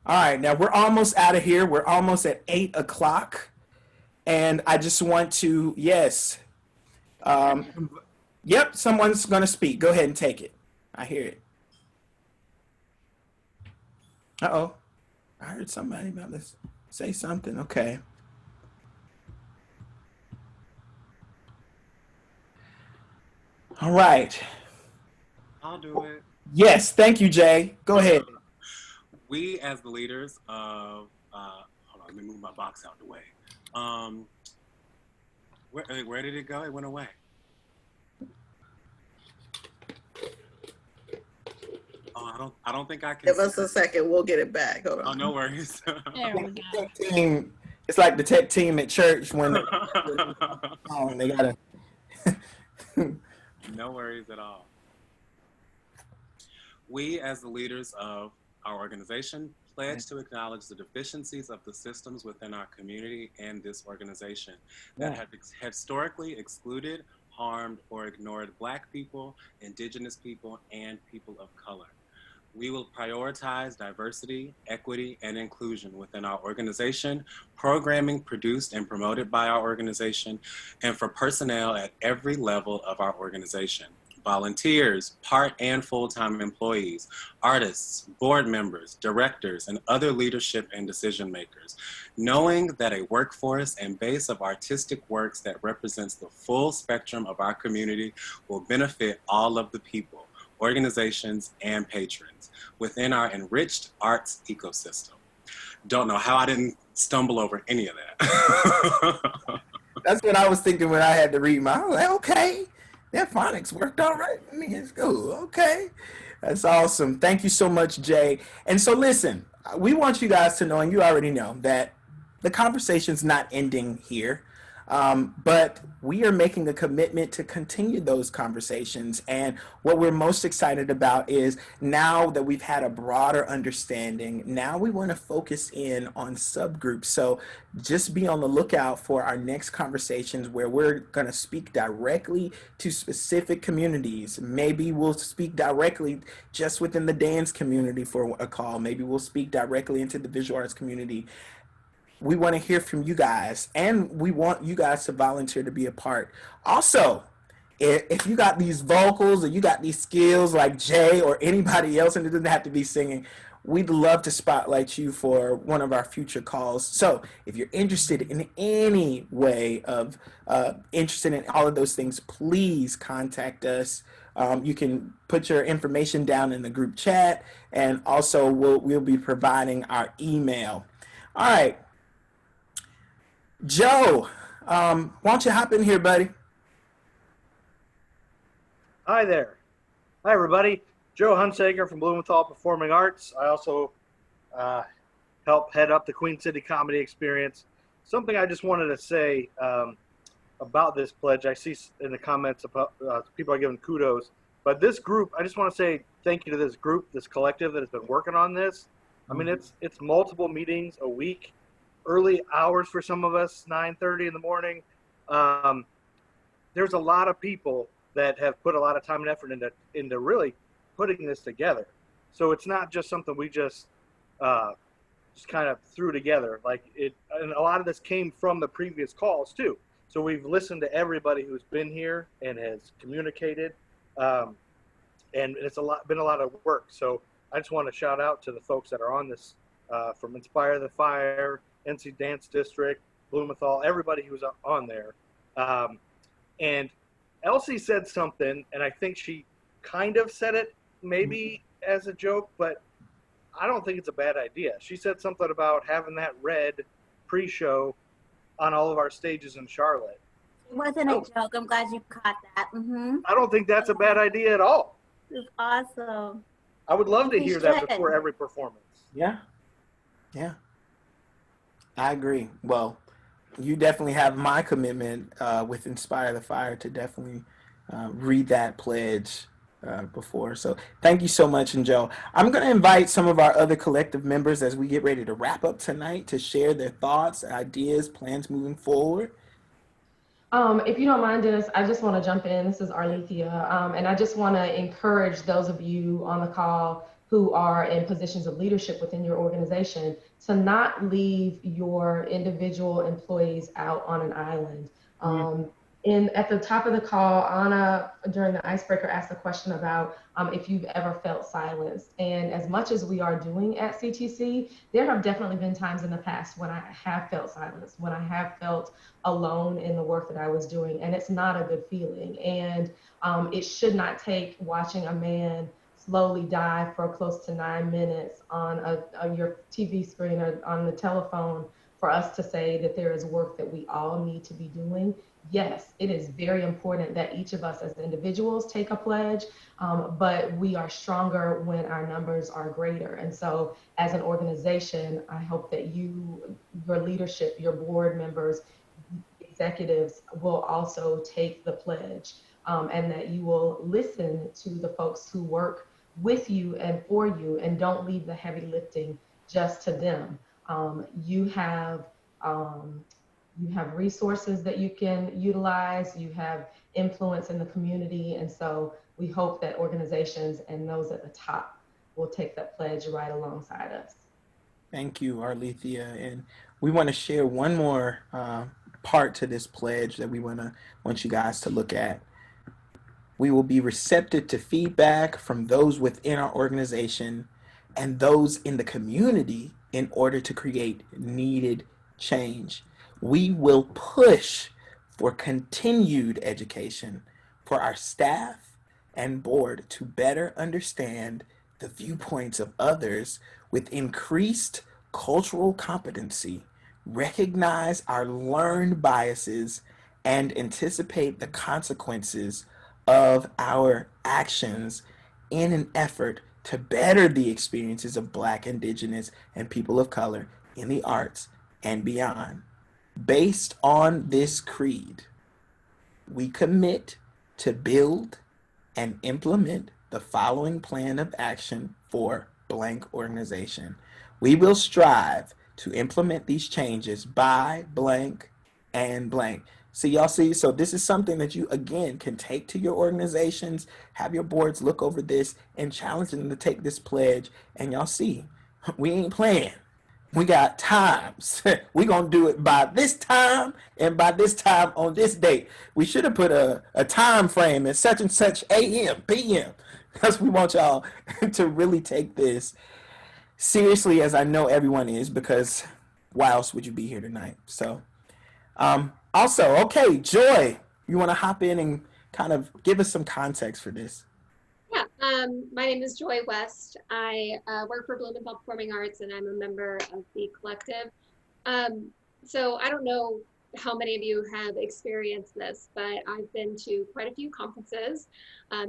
All right, now we're almost out of here. We're almost at 8 o'clock. And I just want to, yes. Yep, someone's going to speak. Go ahead and take it. I hear it. Uh-oh. I heard somebody about to say something. Okay. All right. I'll do it. Yes, thank you, Jay. Go ahead. We, as the leaders of, hold on, let me move my box out the way. Where did it go? It went away. Oh, I don't think I can. Give us a second. We'll get it back. Hold on. Oh, no worries. There we go. It's like the tech team at church when they gotta. No worries at all. We, as the leaders of our organization, pledge to acknowledge the deficiencies of the systems within our community and this organization that have historically excluded, harmed, or ignored Black people, Indigenous people, and people of color. We will prioritize diversity, equity, and inclusion within our organization, programming produced and promoted by our organization, and for personnel at every level of our organization. Volunteers, part and full-time employees, artists, board members, directors, and other leadership and decision makers. Knowing that a workforce and base of artistic works that represents the full spectrum of our community will benefit all of the people, organizations, and patrons within our enriched arts ecosystem. Don't know how I didn't stumble over any of that. That's what I was thinking when I had to read my, I was like, okay, that phonics worked all right. I mean, it's cool. Okay. That's awesome. Thank you so much, Jay. And so listen, we want you guys to know, and you already know, that the conversation's not ending here. But we are making a commitment to continue those conversations. And what we're most excited about is now that we've had a broader understanding, now we want to focus in on subgroups. So just be on the lookout for our next conversations where we're going to speak directly to specific communities. Maybe we'll speak directly just within the dance community for a call. Maybe we'll speak directly into the visual arts community. We want to hear from you guys, and we want you guys to volunteer to be a part. Also, if you got these vocals or you got these skills like Jay or anybody else, and it doesn't have to be singing, we'd love to spotlight you for one of our future calls. So if you're interested in any way of interested in all of those things, please contact us. You can put your information down in the group chat, and also we'll be providing our email. All right. Joe, why don't you hop in here, buddy? Hi there. Hi, everybody. Joe Hunsaker from Blumenthal Performing Arts. I also help head up the Queen City Comedy Experience. Something I just wanted to say about this pledge. I see in the comments about people are giving kudos. But this group, I just want to say thank you to this group, this collective that has been working on this. I mean, it's multiple meetings a week. Early hours for some of us, 9:30 in the morning. There's a lot of people that have put a lot of time and effort into really putting this together. So it's not just something we just kind of threw together. Like it, and a lot of this came from the previous calls too. So we've listened to everybody who's been here and has communicated, and it's been a lot of work. So I just want to shout out to the folks that are on this from Inspire the Fire, NC Dance District, Blumenthal, everybody who's on there. And Elsie said something, and I think she kind of said it maybe as a joke, but I don't think it's a bad idea. She said something about having that red pre-show on all of our stages in Charlotte. It wasn't a joke. I'm glad you caught that. I don't think that's a bad idea at all. It's awesome. I would love to hear that before every performance. Yeah. Yeah. I agree. Well, you definitely have my commitment with Inspire the Fire to definitely read that pledge before. So thank you so much. And Joe, I'm going to invite some of our other collective members as we get ready to wrap up tonight to share their thoughts, ideas, plans moving forward. If you don't mind, Dennis, I just want to jump in. This is Arlethea, and I just want to encourage those of you on the call who are in positions of leadership within your organization to not leave your individual employees out on an island. At the top of the call, Anna, during the icebreaker, asked a question about if you've ever felt silenced. And as much as we are doing at CTC, there have definitely been times in the past when I have felt silenced, when I have felt alone in the work that I was doing. And it's not a good feeling. And it should not take watching a man slowly die for close to 9 minutes on your TV screen or on the telephone for us to say that there is work that we all need to be doing. Yes, it is very important that each of us as individuals take a pledge, but we are stronger when our numbers are greater. And so as an organization, I hope that your leadership, your board members, executives will also take the pledge, and that you will listen to the folks who work with you and for you, and don't leave the heavy lifting just to them. You have resources that you can utilize, you have influence in the community, and so we hope that organizations and those at the top will take that pledge right alongside us. Thank you, Arlethea. And we want to share one more part to this pledge that we want you guys to look at. We will be receptive to feedback from those within our organization and those in the community in order to create needed change. We will push for continued education for our staff and board to better understand the viewpoints of others with increased cultural competency, recognize our learned biases, and anticipate the consequences of our actions in an effort to better the experiences of Black, Indigenous, and people of color in the arts and beyond. Based on this creed, we commit to build and implement the following plan of action for blank organization. We will strive to implement these changes by blank and blank. So y'all see, so this is something that you again can take to your organizations, have your boards look over this and challenge them to take this pledge. And y'all see, we ain't playing. We got times. We gonna do it by this time and by this time on this date. We should have put a time frame at such and such AM, PM, because we want y'all to really take this seriously, as I know everyone is, because why else would you be here tonight? So, also, okay, Joy, you want to hop in and kind of give us some context for this? Yeah, my name is Joy West. I work for Blumenthal Performing Arts, and I'm a member of the collective. So I don't know how many of you have experienced this, but I've been to quite a few conferences,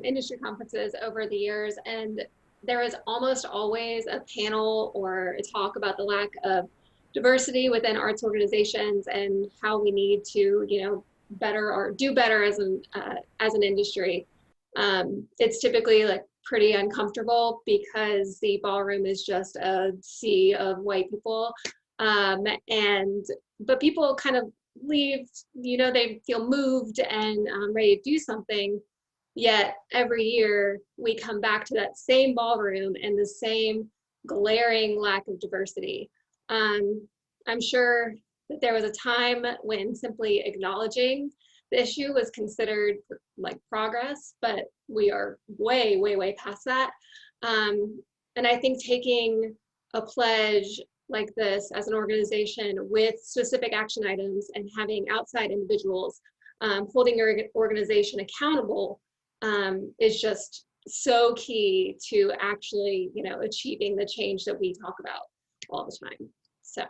industry conferences over the years, and there is almost always a panel or a talk about the lack of diversity within arts organizations and how we need to, you know, better or do better as an industry. It's typically like pretty uncomfortable because the ballroom is just a sea of white people. But people kind of leave, you know, they feel moved and ready to do something. Yet every year we come back to that same ballroom and the same glaring lack of diversity. I'm sure that there was a time when simply acknowledging the issue was considered like progress, but we are way, way, way past that. And I think taking a pledge like this as an organization with specific action items and having outside individuals holding your organization accountable is just so key to actually, you know, achieving the change that we talk about all the time. So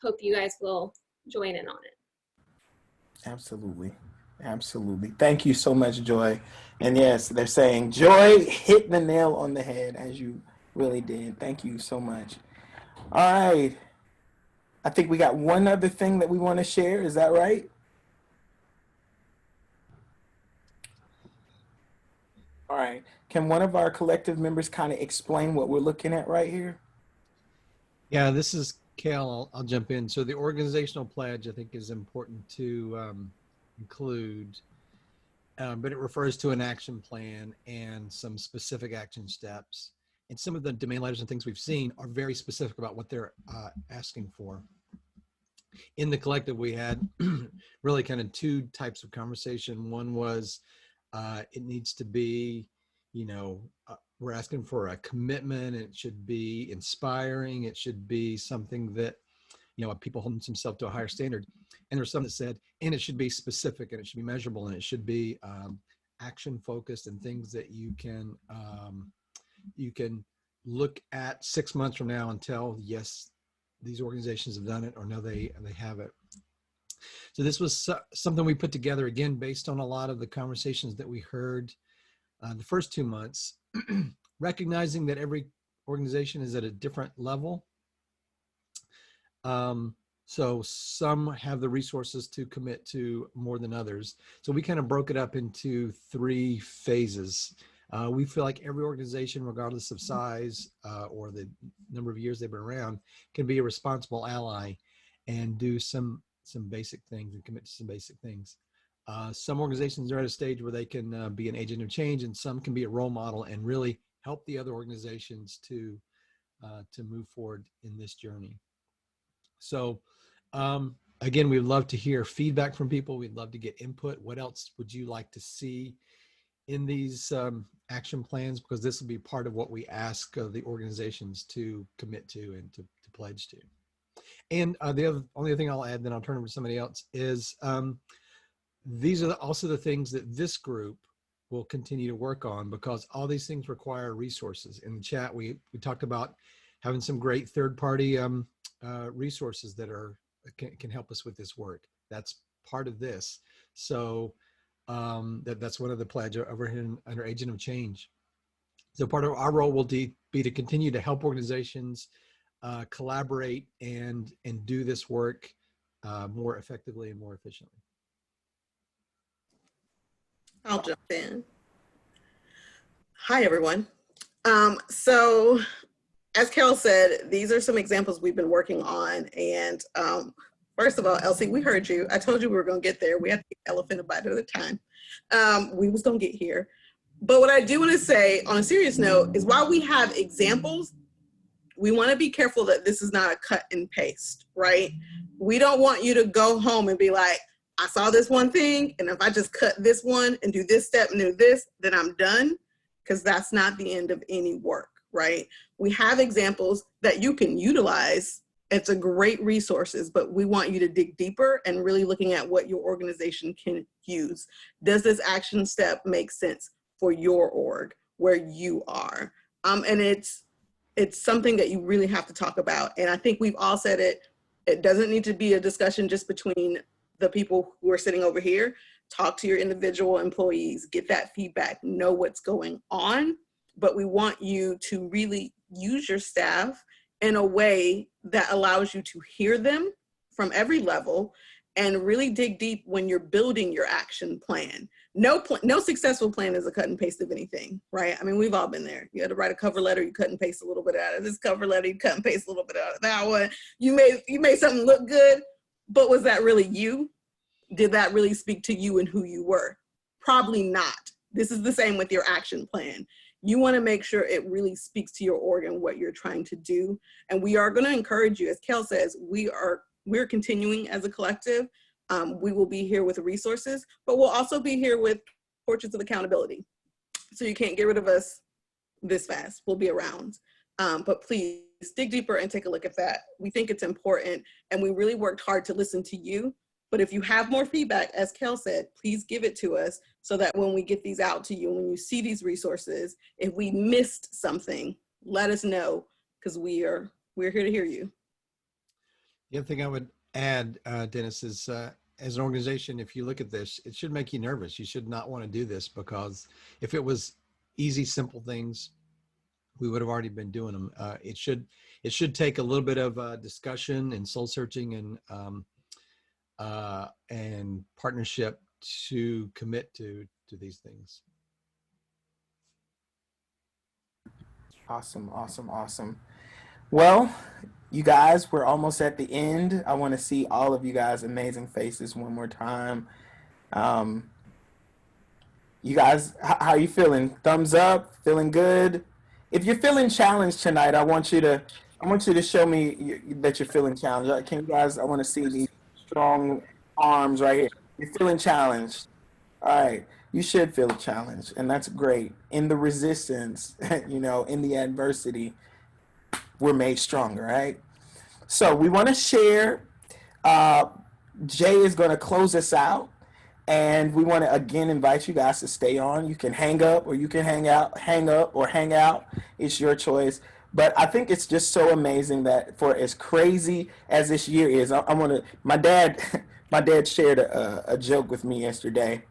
hope you guys will join in on it. Absolutely. Absolutely. Thank you so much, Joy. And yes, they're saying Joy hit the nail on the head, as you really did. Thank you so much. All right. I think we got one other thing that we want to share. Is that right? All right. Can one of our collective members kind of explain what we're looking at right here? Yeah, this is Cal. I'll jump in. So the organizational pledge, I think, is important to include, but it refers to an action plan and some specific action steps. And some of the demand letters and things we've seen are very specific about what they're asking for. In the collective, we had really kind of two types of conversation. One was it needs to be, you know, we're asking for a commitment. It should be inspiring. It should be something that, you know, people hold themselves to a higher standard. And there's some that said, and it should be specific and it should be measurable and it should be action focused and things that you can look at 6 months from now and tell, yes, these organizations have done it, or no, they haven't. So this was something we put together, again, based on a lot of the conversations that we heard the first 2 months, recognizing that every organization is at a different level. So some have the resources to commit to more than others. So we kind of broke it up into 3 phases. We feel like every organization, regardless of size or the number of years they've been around, can be a responsible ally and do some basic things and commit to some basic things. Some organizations are at a stage where they can be an agent of change, and some can be a role model and really help the other organizations to move forward in this journey. So again, we'd love to hear feedback from people. We'd love to get input. What else would you like to see in these action plans? Because this will be part of what we ask the organizations to commit to and to pledge to. And the only other thing I'll add, then I'll turn over to somebody else, is these are also the things that this group will continue to work on, because all these things require resources. In the chat, we talked about having some great third-party resources that can help us with this work. That's part of this. So that's one of the pledge over here under Agent of Change. So part of our role will be to continue to help organizations collaborate and do this work more effectively and more efficiently. I'll jump in. Hi, everyone. So as Carol said, these are some examples we've been working on. And first of all, Elsie, we heard you. I told you we were going to get there. We had to get elephant a bite at a time. We was going to get here. But what I do want to say on a serious note is while we have examples, we want to be careful that this is not a cut and paste, right? We don't want you to go home and be like, I saw this one thing, and if I just cut this one and do this step and do this, then I'm done, because that's not the end of any work, right? We have examples that you can utilize. It's a great resources, but we want you to dig deeper and really looking at what your organization can use. Does this action step make sense for your org, where you are? And it's something that you really have to talk about. And I think we've all said it. It doesn't need to be a discussion just between the people who are sitting over here. Talk to your individual employees, get that feedback, know what's going on. But we want you to really use your staff in a way that allows you to hear them from every level and really dig deep when you're building your action plan. No successful plan is a cut and paste of anything, right? I mean, we've all been there. You had to write a cover letter, you cut and paste a little bit out of this cover letter, you cut and paste a little bit out of that one. You made something look good, but was that really you? Did that really speak to you and who you were? Probably not. This is the same with your action plan. You want to make sure it really speaks to your org and what you're trying to do. And we are going to encourage you, as Kel says, we're continuing as a collective. We will be here with resources, but we'll also be here with portraits of accountability. So you can't get rid of us this fast. We'll be around. But please dig deeper and take a look at that. We think it's important, and we really worked hard to listen to you. But if you have more feedback, as Kel said, please give it to us so that when we get these out to you, when you see these resources, if we missed something, let us know, because we're here to hear you. The other thing I would add, Dennis, is as an organization, if you look at this, it should make you nervous. You should not want to do this, because if it was easy, simple things, we would have already been doing them. It should take a little bit of discussion and soul searching and partnership to commit to these things. Awesome, awesome, awesome. Well, you guys, we're almost at the end. I want to see all of you guys' amazing faces one more time. You guys, how are you feeling? Thumbs up? Feeling good? If you're feeling challenged tonight, I want you to show me that you're feeling challenged. Can you guys? I want to see these strong arms right here. You're feeling challenged. All right. You should feel challenged, and that's great. In the resistance, in the adversity, we're made stronger, right? So we want to share. Jay is going to close us out, and we want to again invite you guys to stay on. You can hang up, or you can hang up or hang out. It's your choice. But I think it's just so amazing that for as crazy as this year is, my dad shared a joke with me yesterday.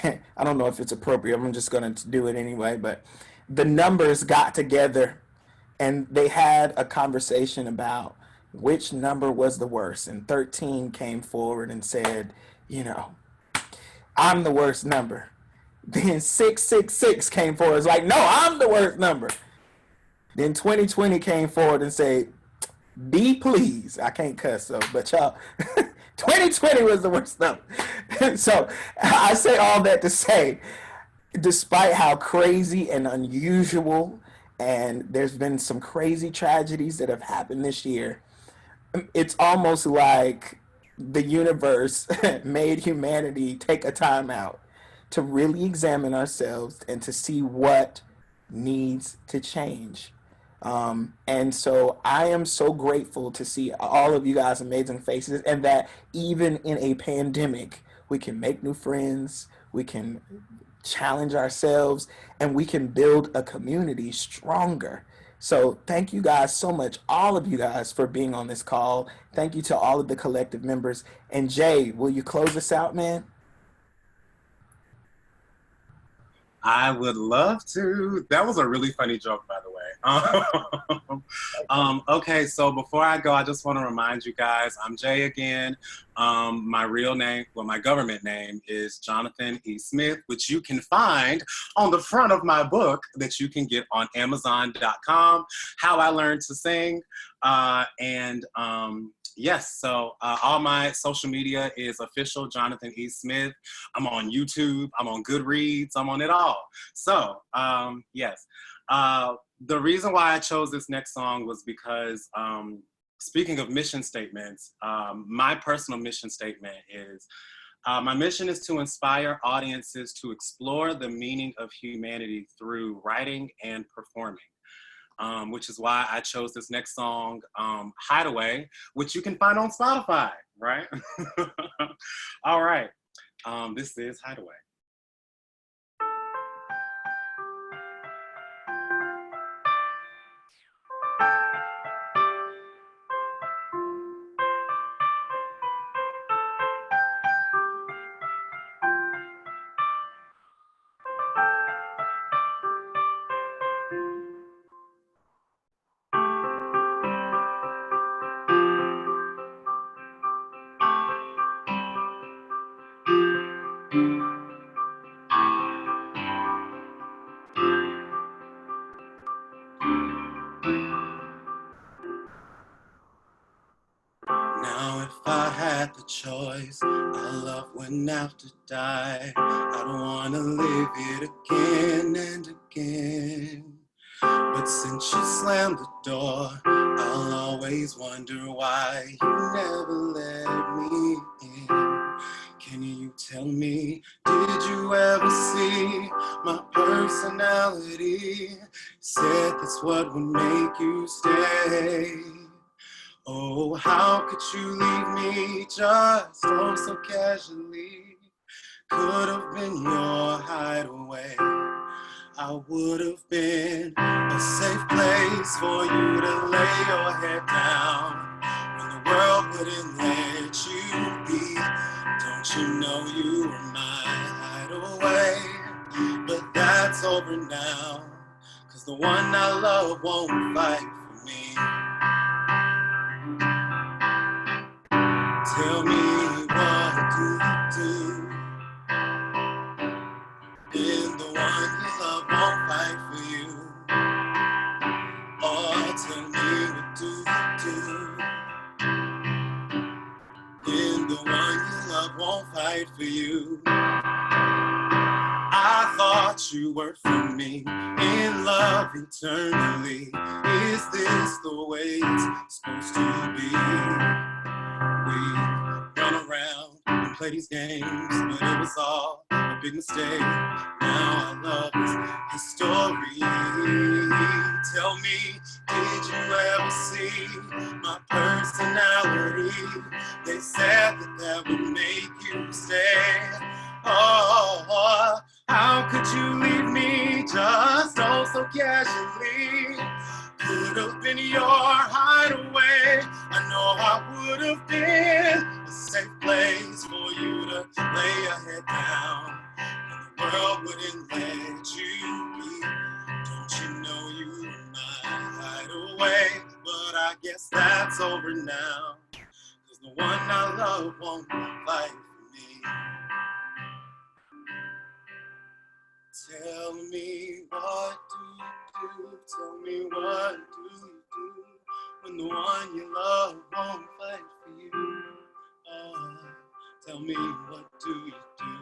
I don't know if it's appropriate. I'm just going to do it anyway. But the numbers got together and they had a conversation about which number was the worst. And 13 came forward and said, I'm the worst number. Then 666 came forward. It's like, no, I'm the worst number. Then 2020 came forward and said, be please. I can't cuss, but y'all, 2020 was the worst number. So I say all that to say, despite how crazy and unusual, and there's been some crazy tragedies that have happened this year, it's almost like the universe made humanity take a time out to really examine ourselves and to see what needs to change. And so I am so grateful to see all of you guys' amazing faces, and that even in a pandemic, we can make new friends, we can challenge ourselves, and we can build a community stronger. So thank you guys so much, all of you guys, for being on this call. Thank you to all of the collective members. And Jay, will you close us out, man? I would love to. That was a really funny joke, by the way. Okay, so before I go, I just want to remind you guys, I'm Jay again. My real name, well, my government name is Jonathan E. Smith, which you can find on the front of my book that you can get on Amazon.com, How I Learned to Sing. Yes, so all my social media is official Jonathan E. Smith. I'm on YouTube, I'm on Goodreads, I'm on it all. So, yes. The reason why I chose this next song was because, speaking of mission statements, my personal mission statement is, my mission is to inspire audiences to explore the meaning of humanity through writing and performing. Which is why I chose this next song, Hideaway, which you can find on Spotify, right? All right, this is Hideaway. Now if I had the choice, our love wouldn't have to die. I don't wanna live it again and again. But since you slammed the door, I'll always wonder why you never let me in. Can you tell me, did you ever see my personality? Said that's what would make you stay. Oh, how could you leave me just oh so casually? Could have been your hideaway. I would have been a safe place for you to lay your head down when the world wouldn't let you be. Don't you know you were my hideaway? But that's over now, 'cause the one I love won't fight for me. Tell me, what do you do when the one you love won't fight for you? Oh, tell me, what do you do when the one you love won't fight for you? I thought you were for me, in love eternally. Is this the way it's supposed to be? We run around and play these games, but it was all a big mistake. Now our love is history. Tell me, did you ever see my personality? They said that would make you stay. Oh, how could you leave me just oh so casually? Could have been your hideaway. I know I would have been a safe place for you to lay your head down when the world wouldn't let you be. Don't you know you were my hideaway? But I guess that's over now, 'cause the one I love won't fight for me. Tell me, what do you do? Tell me, what do you do when the one you love won't fight for you? Oh, tell me, what do you do?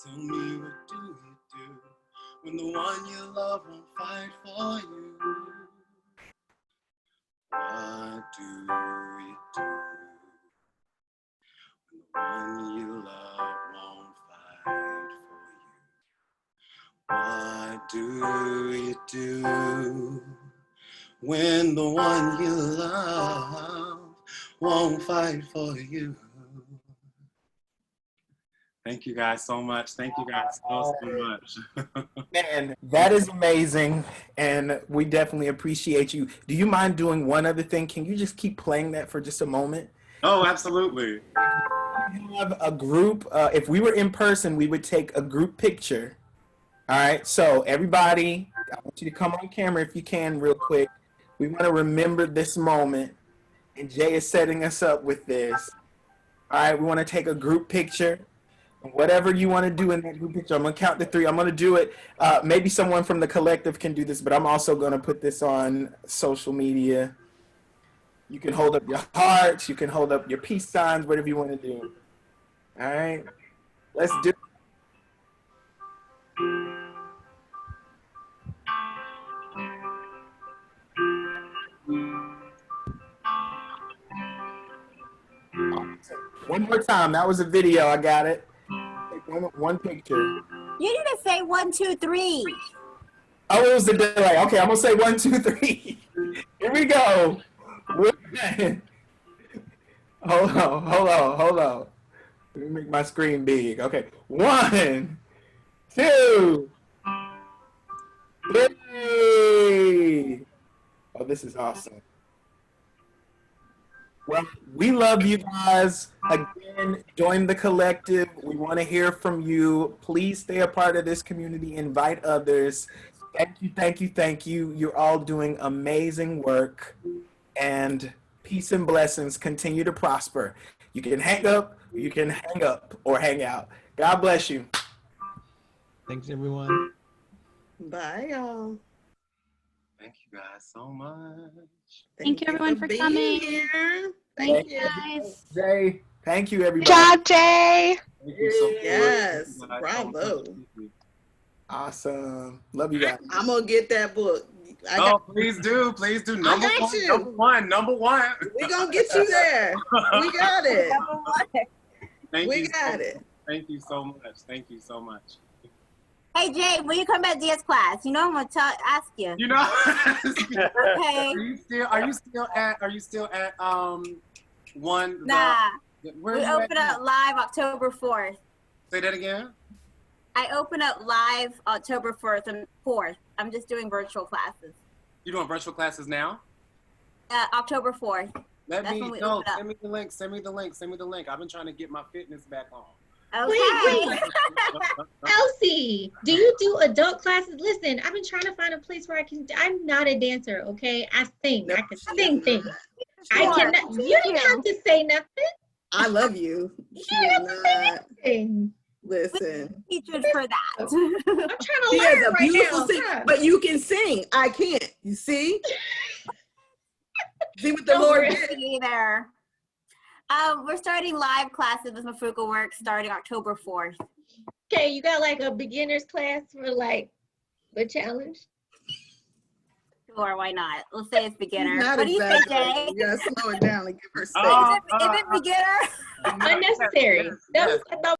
Tell me, what do you do when the one you love won't fight for you? What do you do when the one you love won't fight for you? What do you do when the one you love won't fight for you? Thank you guys so much. Thank you guys so much. Man, that is amazing, and we definitely appreciate you. Do you mind doing one other thing? Can you just keep playing that for just a moment? Oh, absolutely. We have a group. If we were in person, we would take a group picture. All right, so everybody, I want you to come on camera if you can real quick. We want to remember this moment. And Jay is setting us up with this. All right, we want to take a group picture. Whatever you want to do in that group picture, I'm going to count to 3. I'm going to do it. Maybe someone from the collective can do this, but I'm also going to put this on social media. You can hold up your hearts. You can hold up your peace signs, whatever you want to do. All right, let's do it. One more time. That was a video. I got it. Take one picture. You need to say 1, 2, 3. Oh, it was the delay. Okay, I'm gonna say 1, 2, 3. Here we go. Hold on. Let me make my screen big. Okay, 1, 2, 3. Oh, this is awesome. Well, we love you guys. Again, join the collective. We want to hear from you. Please stay a part of this community. Invite others. Thank you. You're all doing amazing work. And peace and blessings continue to prosper. You can hang up, or hang out. God bless you. Thanks, everyone. Bye, y'all. Thank you guys so much. Thank you, everyone, for coming. Here. Thank you, guys. Jay, thank you, everybody. Good job, Jay. Thank you so much. Yes, Thank you guys so bravo. much. Awesome. Love you guys. I'm gonna get that book. Please do. Number got you. Number one. We gonna get you there. We got it. We got it. Thank you so much. Thank you so much. Hey Jay, when you come back to dance class, you know I'm gonna ask you. You know. Okay. Are you still at one? Nah. Where We open up live October 4th. Say that again. I open up live October 4th and 4th. I'm just doing virtual classes. You doing virtual classes now? October 4th. Let That's me when we know. open up. Send me the link. Send me the link. I've been trying to get my fitness back on. Okay. Wait. Elsie, do you do adult classes? Listen, I've been trying to find a place where I'm not a dancer, okay? I sing. I can sing things. I cannot. You don't have to say nothing. I love you. You don't have to say anything. Listen. Teachers for that. I'm trying to She learn has a right beautiful now. sing, Huh? but you can sing. I can't. You see? See what the Lord did. Either. We're starting live classes with Mafuka Works starting October 4th. Okay, you got like a beginner's class for like the challenge? Sure, why not? Let's say it's beginner. Not What do you say, Jay? You gotta slow it down and give her space. Is it beginner? Unnecessary. That was, I thought